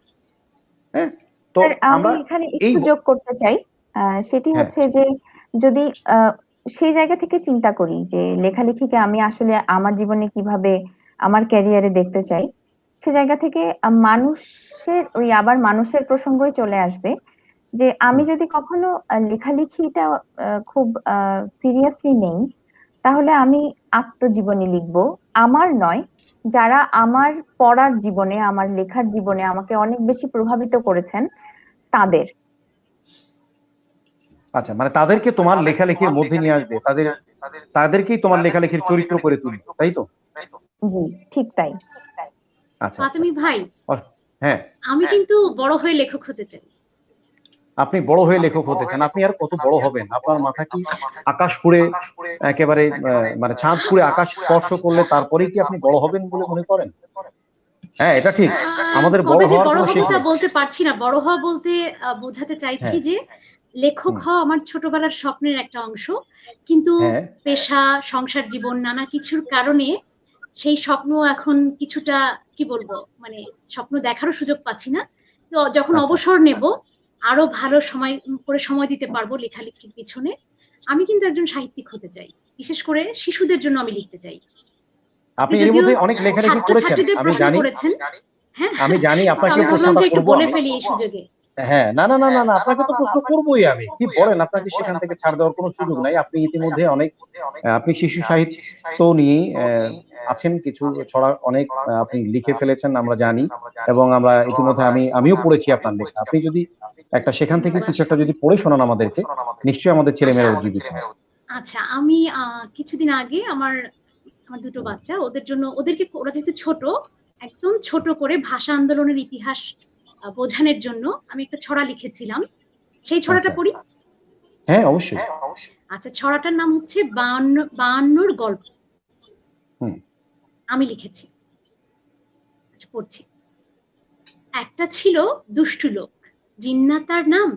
হ্যাঁ, তো স্যার, আমি আমরা এখানে এই একটু যোগ করতে চাই। সেটি হ্যাঁ, হচ্ছে যে যদি সেই জায়গা থেকে চিন্তা করি যে লেখালেখিকে আমি আসলে আমার জীবনে কিভাবে আমার ক্যারিয়ারে দেখতে চাই, সে জায়গা থেকে মানুষের প্রসঙ্গই চলে আসবে যে আমি হুম, যদি কখনো লেখালেখিটা খুব সিরিয়াসলি নেই, তাহলে আমি আত্মজীবনী লিখবো। আমার নয়, যারা আমার পড়ার জীবনে, আমার লেখার জীবনে আমাকে অনেক বেশি প্রভাবিত করেছেন তাদের। আচ্ছা, মানে তাদেরকে তোমার লেখালেখির মধ্যে নিয়ে আসবে, তাদেরকেই তোমার লেখালেখির চরিত্র করে তুলবে, তাই তো? জি, ঠিক তাই। আচ্ছা, আচ্ছা। প্রাথমিক ভাই, অ- হ্যাঁ, আমি কিন্তু বড় হয়ে লেখক হতে চাই। আপনি বড় হয়ে লেখক হতে চান। আপনি আর কত বড় হবেন? আপনার মাথা কি আকাশ ফুঁড়ে একেবারে মানে চাঁদ ফুঁড়ে আকাশ স্পর্শ করলে তারপরেই কি আপনি বড় হবেন বলে মনে করেন? হ্যাঁ, এটা ঠিক। আমাদের বড় কবে যে হওয়ার বড় কোনো হব শেষ তা নেই। বলতে পারছি না। বড় হওয়া বলতে বোঝাতে চাইছি হ্যাঁ, যে লেখক হুম, হওয়া আমার ছোটবেলার স্বপ্নের একটা অংশ। কিন্তু হ্যাঁ, পেশা, সংসার জীবন নানা কিছুর কারণে সেই স্বপ্ন এখন কিছুটা কি বলবো, মানে স্বপ্ন দেখারও সুযোগ পাচ্ছি না। তো যখন আচ্ছা। অবসর নেব, আরো ভালো সময় করে সময় দিতে পারবো লেখালেখির পিছনে। আমি কিন্তু একজন সাহিত্যিক হতে চাই। বিশেষ করে শিশুদের জন্য আমি লিখতে চাই। আপনি আপনি এর যদিও মধ্যে অনেক লেখালেখি করেছেন, ছাত্রছাত্রীদের আমি প্রশ্ন জানি। করেছেন, হ্যাঁ, আমি জানি তো আপনাকে আমি ভাবলাম প্রশ্নটা যে একটু করব বলে আমি। ফেলি এই সুযোগে। হ্যাঁ, না, না, না, না, না, আপনাকে তো প্রশ্ন করবোই আমি। কি বলেন? আপনাকে সেখান থেকে ছাড় দেওয়ার কোনো সুযোগ নাই। আপনি ইতিমধ্যে অনেক আপনি শিশু সাহিত্য নিয়ে আছেন, কিছু ছড়া অনেক আপনি লিখে ফেলেছেন আমরা জানি, এবং আমরা ইতিমধ্যে আমিও পড়েছি আপনার লেখা। আপনি যদি সেখান থেকে ধন্যবাদ। কিছু একটা যদি পড়ে শোনান আমাদেরকে, নিশ্চয়ই আমাদের ছেলেমেয়েরা উজ্জীবিত হবে। আচ্ছা, আমি কিছুদিন আগে আমার আমার দুটো বাচ্চা, ওরা যেহেতু ছোট, একদম ছোট করে ভাষা আন্দোলনের ইতিহাস বোঝানোর জন্য আমি একটা ছড়া লিখেছিলাম। সেই ছড়াটা আচ্ছা, পড়ি। হ্যাঁ, অবশ্যই। আচ্ছা, ছড়াটার নাম হচ্ছে 52 গল্প। হুম, আমি লিখেছি। আচ্ছা, পড়ছি। একটা ছিল দুষ্টু লোক, জিন্নাত তার নাম,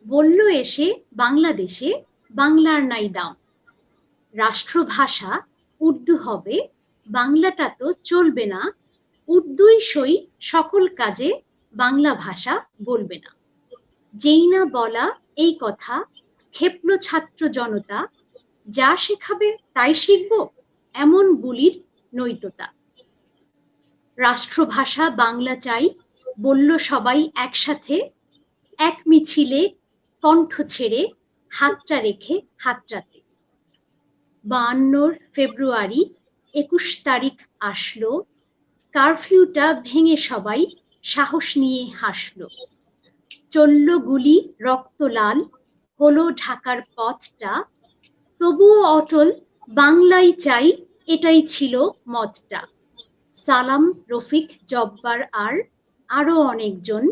বলল এসে বাংলাদেশে বাংলার নাই দাম। রাষ্ট্রভাষা উর্দু হবে, বাংলাটা তো চলবে না, উর্দুই সই সকল কাজে, বাংলা ভাষা বলবে না। যেই না বলা এই কথা, ক্ষেপল ছাত্র জনতা, যা শেখাবে তাই শিখব, এমন বুলির নৈততা। রাষ্ট্রভাষা বাংলা চাই, বলল সবাই একসাথে, এক মিছিলে কণ্ঠ ছেড়ে হাতটা রেখে হাতটাতে। 52 ফেব্রুয়ারি 21 তারিখ আসলো, কারফিউটা ভেঙে সবাই সাহস নিয়ে হাসলো। চলল গুলি রক্ত লাল, হলো ঢাকার পথটা, তবুও অটল বাংলাই চাই, এটাই ছিল মতটা। সালাম, রফিক, জব্বার আর আরো অনেকজন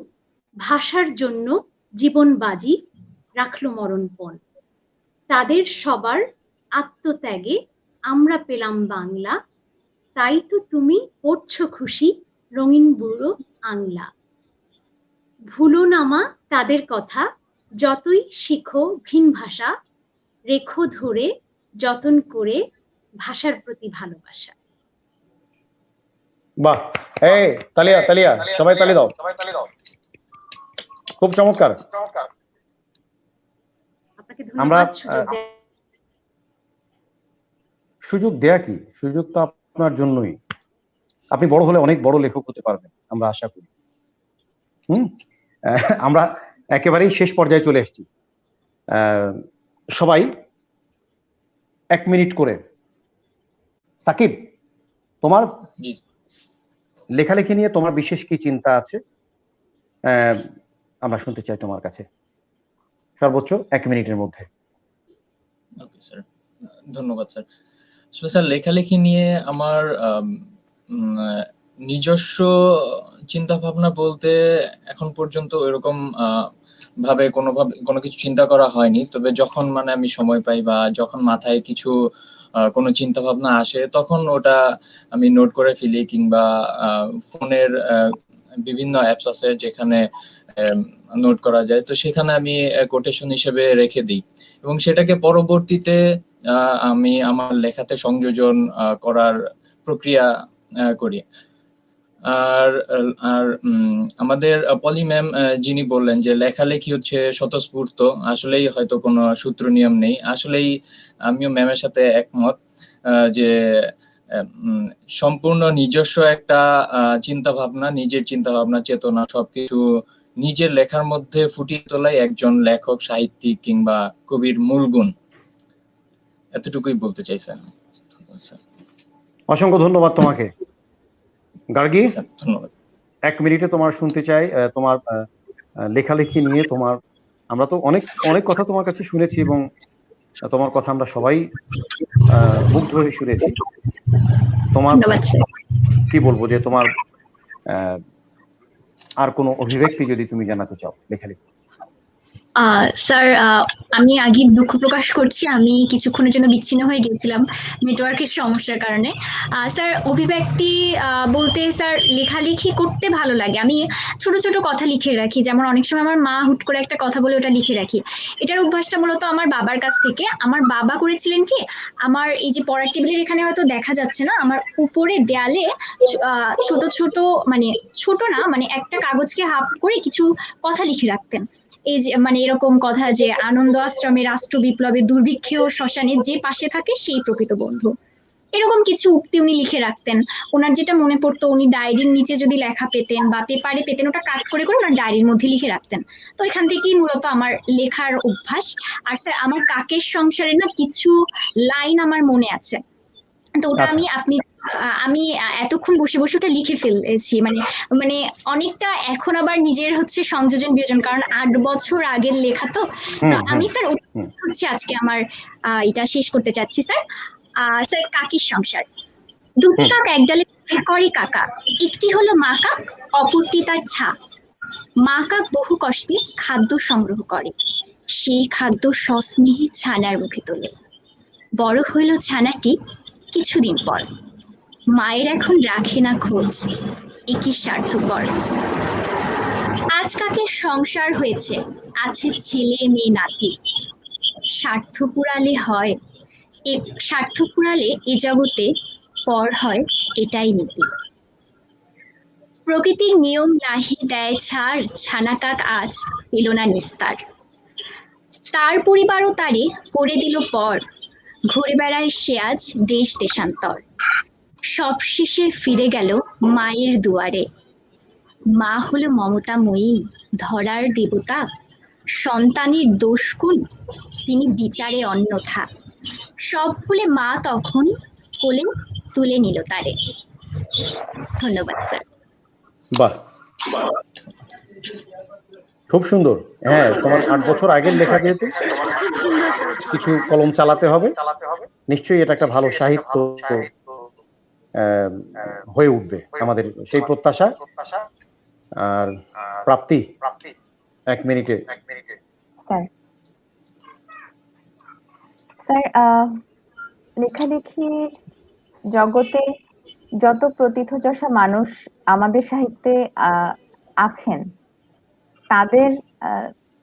ভাষার জন্য জীবন বাজি রাখলো মরণপণ। তাদের সবার আত্মত্যাগে আমরা পেলাম বাংলা, তাই তো তুমি পড়ছো খুশি রঙিন বুড়ো আংলা। ভুলো না মা তাদের কথা, যতই শিখো ভিন ভাষা, রেখো ধরে যতন করে ভাষার প্রতি ভালোবাসা। বাহ, এই তালিয়া তালিয়া, সবাই তালি দাও। খুব চমৎকার। আপনাকে ধন্যবাদ সুযোগ দেয়া কি, সুযোগ তো আপনার জন্যই। আপনি বড় হলে অনেক বড় লেখক হতে পারবেন, আমরা আশা করি। আমরা একেবারেই শেষ পর্যায়ে চলে এসেছি। সবাই 1 মিনিট করে। সাকিব, তোমার লেখালেখি নিয়ে তোমার বিশেষ কি চিন্তা আছে, আমরা শুনতে চাই তোমার কাছে, সর্বোচ্চ 1 মিনিটের মধ্যে। ওকে স্যার, ধন্যবাদ স্যার। আসলে স্যার লেখালেখি নিয়ে আমার নিজস্ব চিন্তা ভাবনা বলতে এখন পর্যন্ত এরকম ভাবে কোনো কিছু চিন্তা করা হয়নি। তবে যখন মানে আমি সময় পাই বা যখন মাথায় কিছু কোনো চিন্তা ভাবনা আসে, তখন ওটা আমি নোট করে ফেলি, কিংবা ফোনের বিভিন্ন অ্যাপস আছে যেখানে নোট করা যায়, তো সেখানে আমি কোটেশন হিসেবে রেখে দিই এবং সেটাকে পরবর্তীতে আমি আমার লেখাতে সংযোজন করার প্রক্রিয়া করি। আর আমাদের পলি ম্যাম যিনি বললেন যে লেখালেখি হচ্ছে স্বতঃস্ফূর্ত, আসলেই হয়তো কোনো সূত্র নিয়ম নেই। আসলেই আমিও ম্যামের সাথে একমত যে সম্পূর্ণ নিজস্ব একটা চিন্তা ভাবনা, নিজের চিন্তা ভাবনা, চেতনা সবকিছু নিজের লেখার মধ্যে ফুটিয়ে তোলাই একজন লেখক, সাহিত্যিক কিংবা কবির মূল গুণ। এতটুকুই বলতে চাইছেন। অসংখ্য ধন্যবাদ তোমাকে। গার্গী, ধন্যবাদ। 1 মিনিটে তোমার শুনতে চাই তোমার লেখালেখি নিয়ে। তোমার, আমরা তো অনেক কথা তোমার কাছে শুনেছি এবং তোমার কথা আমরা সবাই মুগ্ধ হয়ে শুনেছি। তোমার কি বলবো যে তোমার আর কোনো অভিব্যক্তি যদি তুমি জানাতে চাও লেখালেখি। স্যার, আমি আগে দুঃখ প্রকাশ করছি, আমি কিছুক্ষণের জন্য বিচ্ছিন্ন হয়ে গিয়েছিলাম নেটওয়ার্কের সমস্যার কারণে। স্যার, অভিব্যক্তি বলতে স্যার লেখালেখি করতে ভালো লাগে। আমি ছোট ছোট কথা লিখে রাখি, যেমন অনেক সময় আমার মা হুট করে একটা কথা বলে ওটা লিখে রাখি। এটার অভ্যাসটা মূলত আমার বাবার কাছ থেকে। আমার বাবা করেছিলেন কি, আমার এই যে পড়ার টেবিলের এখানে হয়তো দেখা যাচ্ছে না, আমার উপরে দেয়ালে ছোট ছোট, মানে ছোট না, মানে একটা কাগজকে হাফ করে কিছু কথা লিখে রাখতেন। এই যে মানে এরকম কথা যে আনন্দ আশ্রমে, রাষ্ট্র বিপ্লবে, দুর্ভিক্ষে ও শ্মশানে যে পাশে থাকে সেই প্রকৃত বন্ধু, এরকম কিছু উক্তি উনি লিখে রাখতেন। ওনার যেটা মনে পড়তো, উনি ডায়েরির নিচে যদি লেখা পেতেন বা পেপারে পেতেন, ওটা কাট করে করে ওনার ডায়েরির মধ্যে লিখে রাখতেন। তো এখান থেকেই মূলত আমার লেখার অভ্যাস। আর স্যার, আমার কাকের সংসারে না কিছু লাইন আমার মনে আছে, তো ওটা আমি এতক্ষণ বসে বসে ওটা লিখে ফেলেছি। মানে অনেকটা এখন আবার নিজের হচ্ছে সংযোজন বিয়োজন, কারণ 8 বছর আগের লেখা। তো আমি স্যার হচ্ছে আজকে আমার এটা শেষ করতে চাচ্ছি স্যার। স্যার, কাকির সংসার। দুটি কাক এক ডালে করে কাকা, একটি হলো মা কাক, অপরটি তার ছা। মা কাক বহু কষ্টে খাদ্য সংগ্রহ করে, সেই খাদ্য সস্নেহে ছানার মুখে তোলে। বড় হইল ছানাটি কিছুদিন পর, মায়ের এখন রাখে না খোঁজ, একই স্বার্থপর। আজ কাকের সংসার হয়েছে, আছে ছেলে মেয়ে নাতি। স্বার্থ পুরালে হয়, স্বার্থ পুরালে এ জগতে পর হয়, এটাই নীতি। প্রকৃতির নিয়ম নাহি দেয় ছাড়, ছানা কাক আজ পেল না নিস্তার। তার পরিবারও তারে করে দিল পর, ঘুরে বেড়ায় সে আজ দেশ দেশান্তর। সবশেষে ফিরে গেল মায়ের দুয়ারে, মা হলো মমতাময়ী, ধরার দেবতা, সন্তানের দোষ গুণ তিনি বিচারে অন্যথা। সব ভুলে মা তখন কোলে তুলে নিল তারে। ধন্যবাদ স্যার। বাহ, খুব সুন্দর। হ্যাঁ, তোমার 8 বছর আগের লেখা যেহেতু খুব সুন্দর করেছো। কিছু কলম চালাতে হবে, নিশ্চয়ই এটা একটা ভালো সাহিত্য হয়ে উঠবে, আমাদের সেই প্রত্যাশা। আর প্রাপ্তি 1 মিনিটে। স্যার লেখালেখির জগতে যত প্রথিতযশা মানুষ আমাদের সাহিত্যে আছেন, তাদের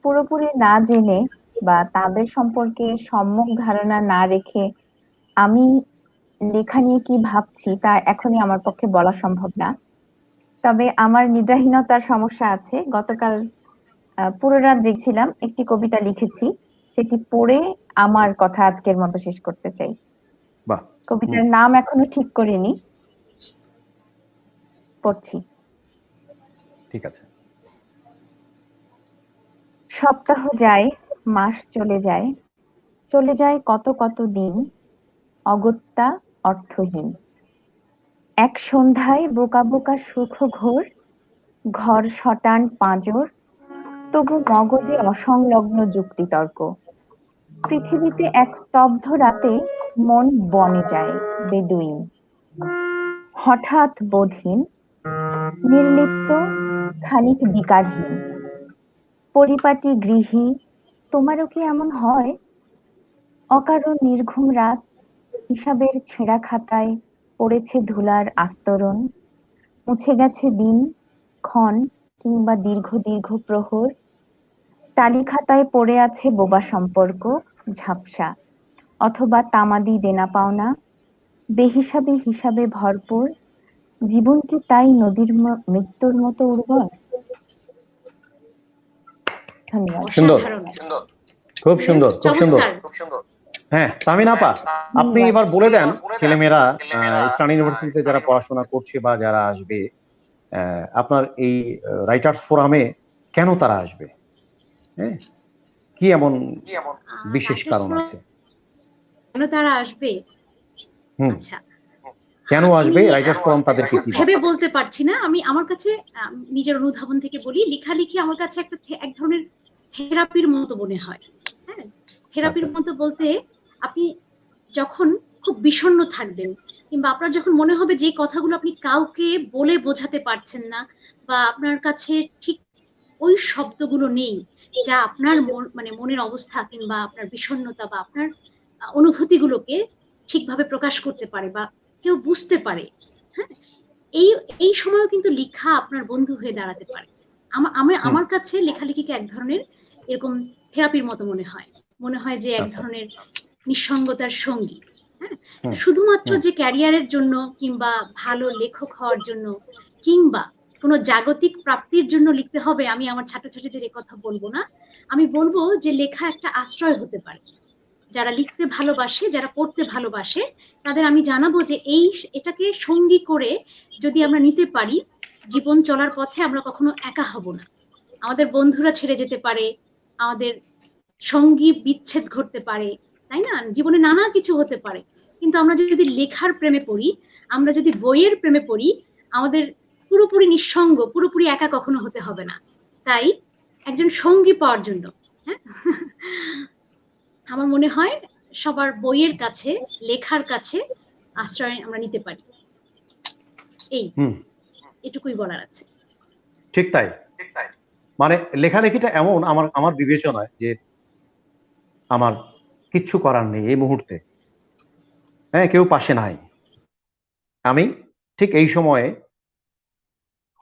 পুরোপুরি না জেনে বা তাদের সম্পর্কে সম্যক ধারণা না রেখে আমি লেখা নিয়ে কি ভাবছি তা এখনই আমার পক্ষে বলা সম্ভব না। তবে আমার নিদ্রাহীনতার সমস্যা আছে। গতকাল পুরো রাত জেগেছিলাম, একটি কবিতা লিখেছি, সেটি পড়ে আমার কথা আজকের মতো শেষ করতে চাই। বাহ, কবিতার নাম এখনো ঠিক করিনি, পড়ছি। ঠিক আছে। সপ্তাহ যায়, মাস চলে যায়, চলে যায় কত কত দিন, অগত্যা অর্থহীন। এক সন্ধ্যায় বোকা বোকা সুখ ঘোর, ঘর শটান পাঁজর, তবু মগজে অসংলগ্ন যুক্তিতর্ক। পৃথিবীতে এক স্তব্ধ রাতে মন বনে যায় বেদুইন। হঠাৎ বোধহীন, নির্লিপ্ত, খানিক বিকারহীন। পরিপাটি গৃহী, তোমারও কি এমন হয়? অকারণ নির্ঘুম রাত, হিসাবের ছেঁড়া খাতায় পড়েছে ধুলার আস্তরণ। মুছে গেছে দিন, ক্ষণ কিংবা দীর্ঘ দীর্ঘ প্রহর। টালি খাতায় পড়ে আছে বোবা সম্পর্ক, ঝাপসা অথবা তামাদি দেনা পাওনা। বেহিসাবি হিসাবে ভরপুর, জীবন কি তাই নদীর মৃত্যুর মতো উর্বর? ধন্যবাদ। সুন্দর, অসাধারণ, খুব সুন্দর, খুব সুন্দর। চমৎকার। হ্যাঁ, তামিন আপা, আপনি ধন্যবাদ। এবার বলে দেন ছেলেমেয়েরা ইস্টার্ন ইউনিভার্সিটিতে যারা পড়াশোনা করছে বা যারা আসবে, আপনার এই রাইটার্স ফোরামে কেন তারা আসবে? হ্যাঁ, কি এমন বিশেষ Writers কারণ Forum আছে? কেন তারা আসবে? হুম, আচ্ছা, কেন আসবে আমি রাইটার্স ফোরাম, তাদেরকে খুব কি ভেবে বলতে পারছি না। আমি আমার কাছে নিজের অনুধাবন থেকে বলি, লেখালেখি আমার কাছে এক ধরনের থেরাপির মতো মনে হয়। হ্যাঁ, থেরাপির আচ্ছা, মতো বলতে, আপনি যখন খুব বিষণ্ণ থাকবেন কিংবা আপনার যখন মনে হবে যে কথাগুলো আপনি কাউকে বলে বোঝাতে পারছেন না, বা আপনার কাছে ঠিক ওই শব্দগুলো নেই যা আপনার মানে মনের অবস্থা কিংবা আপনার বিষণ্ণতা বা আপনার অনুভূতিগুলোকে ঠিকভাবে প্রকাশ করতে পারে বা কেউ বুঝতে পারে। হ্যাঁ, এই এই সময়ও কিন্তু লেখা আপনার বন্ধু হয়ে দাঁড়াতে পারে। আমার কাছে লেখালেখিকে এক ধরনের এরকম থেরাপির মতো মনে হয়। মনে হয় যে এক আচ্ছা, ধরনের নিঃসঙ্গতার সঙ্গী। হ্যাঁ, হুম, শুধুমাত্র হুম, যে ক্যারিয়ারের জন্য কিংবা ভালো লেখক হওয়ার জন্য কিংবা কোনো জাগতিক প্রাপ্তির জন্য লিখতে হবে, আমি আমার ছাত্রছাত্রীদের এ কথা বলবো না। আমি বলবো যে লেখা একটা আশ্রয় হতে পারে। যারা লিখতে ভালোবাসে, যারা পড়তে ভালোবাসে, তাদের আমি জানাবো যে এটাকে সঙ্গী করে যদি আমরা নিতে পারি, জীবন চলার পথে আমরা কখনো একা হব না। আমাদের বন্ধুরা ছেড়ে যেতে পারে, আমাদের সঙ্গী বিচ্ছেদ ঘটতে পারে, তাই না? জীবনে নানা কিছু হতে পারে, কিন্তু আমরা যদি লেখার প্রেমে পড়ি, আমরা যদি বইয়ের প্রেমে পড়ি, আমাদের পুরোপুরি নিঃসঙ্গ, পুরোপুরি একা কখনো হতে হবে না। তাই একজন সঙ্গী পাওয়ার জন্য, হ্যাঁ, আমার মনে হয় সবার বইয়ের কাছে, লেখার কাছে আশ্রয় আমরা নিতে পারি। এটুকুই বলার আছে। ঠিক তাই। মানে লেখালেখিটা এমন, আমার আমার বিবেচনায়, যে আমার কিচ্ছু করার নেই এই মুহূর্তে, হ্যাঁ, কেউ পাশে নাই, আমি ঠিক এই সময়ে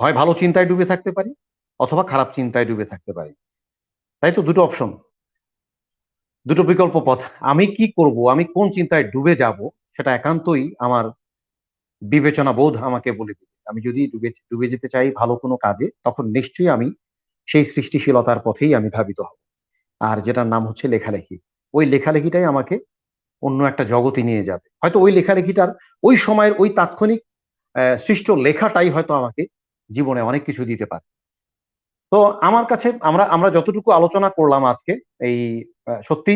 হয় ভালো চিন্তায় ডুবে থাকতে পারি অথবা খারাপ চিন্তায় ডুবে থাকতে পারি। তাই তো, দুটো অপশন, দুটো বিকল্প পথ। আমি কি করব, আমি কোন চিন্তায় ডুবে যাব, সেটা একান্তই আমার বিবেচনা বোধ আমাকে বলে দিবে। আমি যদি ডুবে ডুবে যেতে চাই ভালো কোনো কাজে, তখন নিশ্চয়ই আমি সেই সৃষ্টিশীলতার পথেই আমি ধাবিত হব। আর যেটার নাম হচ্ছে লেখালেখি, ওই লেখালেখিটাই আমাকে অন্য একটা জগতে নিয়ে যাবে। হয়তো ওই লেখালেখিটার ওই সময়ের ওই তাৎক্ষণিক সৃষ্ট লেখাটাই হয়তো আমাকে জীবনে অনেক কিছু দিতে পারে। তো আমার কাছে আমরা আমরা যতটুকু আলোচনা করলাম আজকে এই সত্যি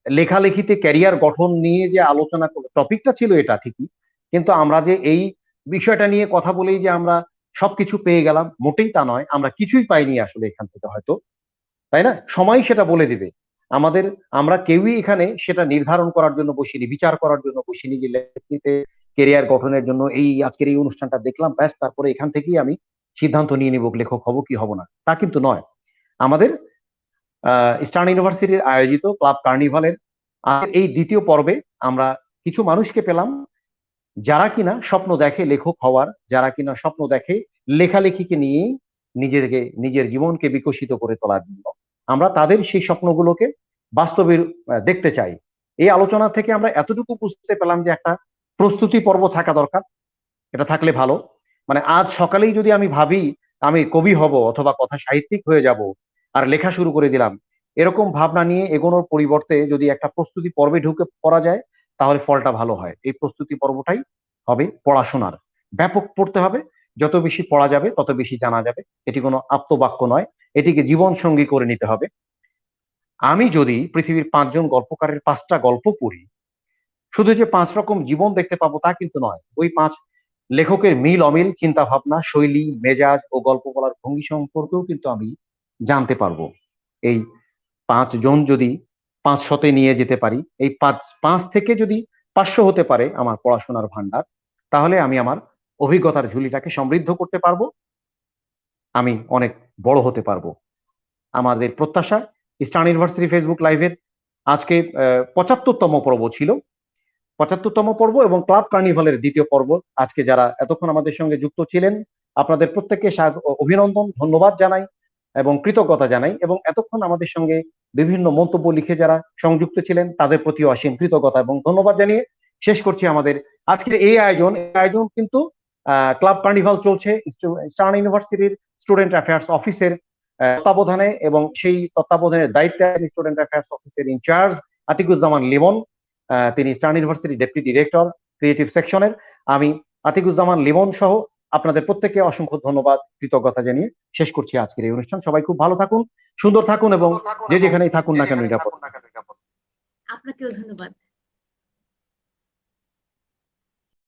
লেখালেখিতে ক্যারিয়ার গঠন নিয়ে যে আলোচনা টপিকটা ছিল এটা ঠিকই, কিন্তু আমরা যে এই বিষয়টা নিয়ে কথা বলেই যে আমরা সবকিছু পেয়ে গেলাম, মোটেই তা নয়। আমরা কিছুই পাইনি আসলে এখান থেকে হয়তো, তাই না? সময় সেটা বলে দিবে আমাদের। আমরা কেউই এখানে সেটা নির্ধারণ করার জন্য বসিনি, বিচার করার জন্য বসিনি যে লেখালেখিতে ক্যারিয়ার গঠনের জন্য এই আজকের এই অনুষ্ঠানটা দেখলাম, ব্যাস তারপরে এখান থেকেই আমি সিদ্ধান্ত নিয়ে নিব লেখক হব কি হব না, তা কিন্তু নয়। আমাদের ইস্টার্ন ইউনিভার্সিটির আয়োজিত ক্লাব কার্নিভালের এই দ্বিতীয় পর্বে আমরা কিছু মানুষকে পেলাম যারা কিনা স্বপ্ন দেখে লেখক হওয়ার, যারা কিনা স্বপ্ন দেখে লেখালেখিকে নিয়েই নিজের জীবনকে বিকশিত করে তোলার জন্য। আমরা তাদের সেই স্বপ্নগুলোকে বাস্তবে দেখতে চাই। এই আলোচনা থেকে আমরা এতটুকু বুঝতে পেলাম যে একটা প্রস্তুতি পর্ব থাকা দরকার, এটা থাকলে ভালো। মানে আজ সকালেই যদি আমি ভাবি আমি কবি হব অথবা কথা সাহিত্যিক হয়ে যাব আর লেখা শুরু করে দিলাম, এরকম ভাবনা নিয়ে এগোনোর পরিবর্তে যদি একটা প্রস্তুতি পর্বে ঢুকে পড়া যায় তাহলে ফলটা ভালো হয়। এই প্রস্তুতি পর্বটাই হবে পড়াশোনার, ব্যাপক পড়তে হবে। যত বেশি পড়া যাবে তত বেশি জানা যাবে। এটি কোনো আপ্তবাক্য নয়, এটিকে জীবন সঙ্গী করে নিতে হবে। আমি যদি পৃথিবীর 5জন গল্পকারের 5টা গল্প পড়ি, শুধু যে 5 রকম জীবন দেখতে পাবো তা কিন্তু নয়। ওই 5 লেখকের মিল অমিল চিন্তা ভাবনা, শৈলী, মেজাজ ও গল্প বলার ভঙ্গি সম্পর্কেও কিন্তু আমি জানতে পারবো। এই 5 জন যদি 500-তে নিয়ে যেতে পারি, এই 5 থেকে যদি 500 হতে পারে আমার পড়াশোনার ভান্ডার, তাহলে আমি আমার অভিজ্ঞতার ঝুলিটাকে সমৃদ্ধ করতে পারবো, আমি অনেক বড় হতে পারবো। আমাদের প্রত্যাশা ইস্টার্ন ইউনিভার্সিটি ফেসবুক লাইভের আজকে 75তম পর্ব ছিল, 75তম পর্ব এবং ক্লাব কার্নিভালের দ্বিতীয় পর্ব। আজকে যারা এতক্ষণ আমাদের সঙ্গে যুক্ত ছিলেন আপনাদের প্রত্যেককে অভিনন্দন, ধন্যবাদ জানাই এবং কৃতজ্ঞতা জানাই, এবং এতক্ষণ আমাদের সঙ্গে বিভিন্ন মন্তব্য লিখে যারা সংযুক্ত ছিলেন তাদের প্রতিও অসীম কৃতজ্ঞতা এবং ধন্যবাদ জানিয়ে শেষ করছি আমাদের আজকের এই আয়োজন। এই আয়োজন কিন্তু ক্লাব কার্নিভাল চলছে ইস্টার্ন ইউনিভার্সিটির স্টুডেন্ট অ্যাফেয়ার্স অফিসের তত্ত্বাবধানে, এবং সেই তত্ত্বাবধানের দায়িত্বে স্টুডেন্ট অ্যাফেয়ার্স অফিসের ইনচার্জ আতিকুজ্জামান লিমন, তিনি eastern university deputy director creative সেকশনের। আমি আতিকুজ্জামান লিমন সহ আপনাদের প্রত্যেককে অসংখ্য ধন্যবাদ, কৃতজ্ঞতা জানিয়ে শেষ করছি আজকের এই অনুষ্ঠান। সবাই খুব ভালো থাকুন, সুন্দর থাকুন এবং যে যেখানেই থাকুন না কেন নিরাপদ। আপনাকেও ধন্যবাদ।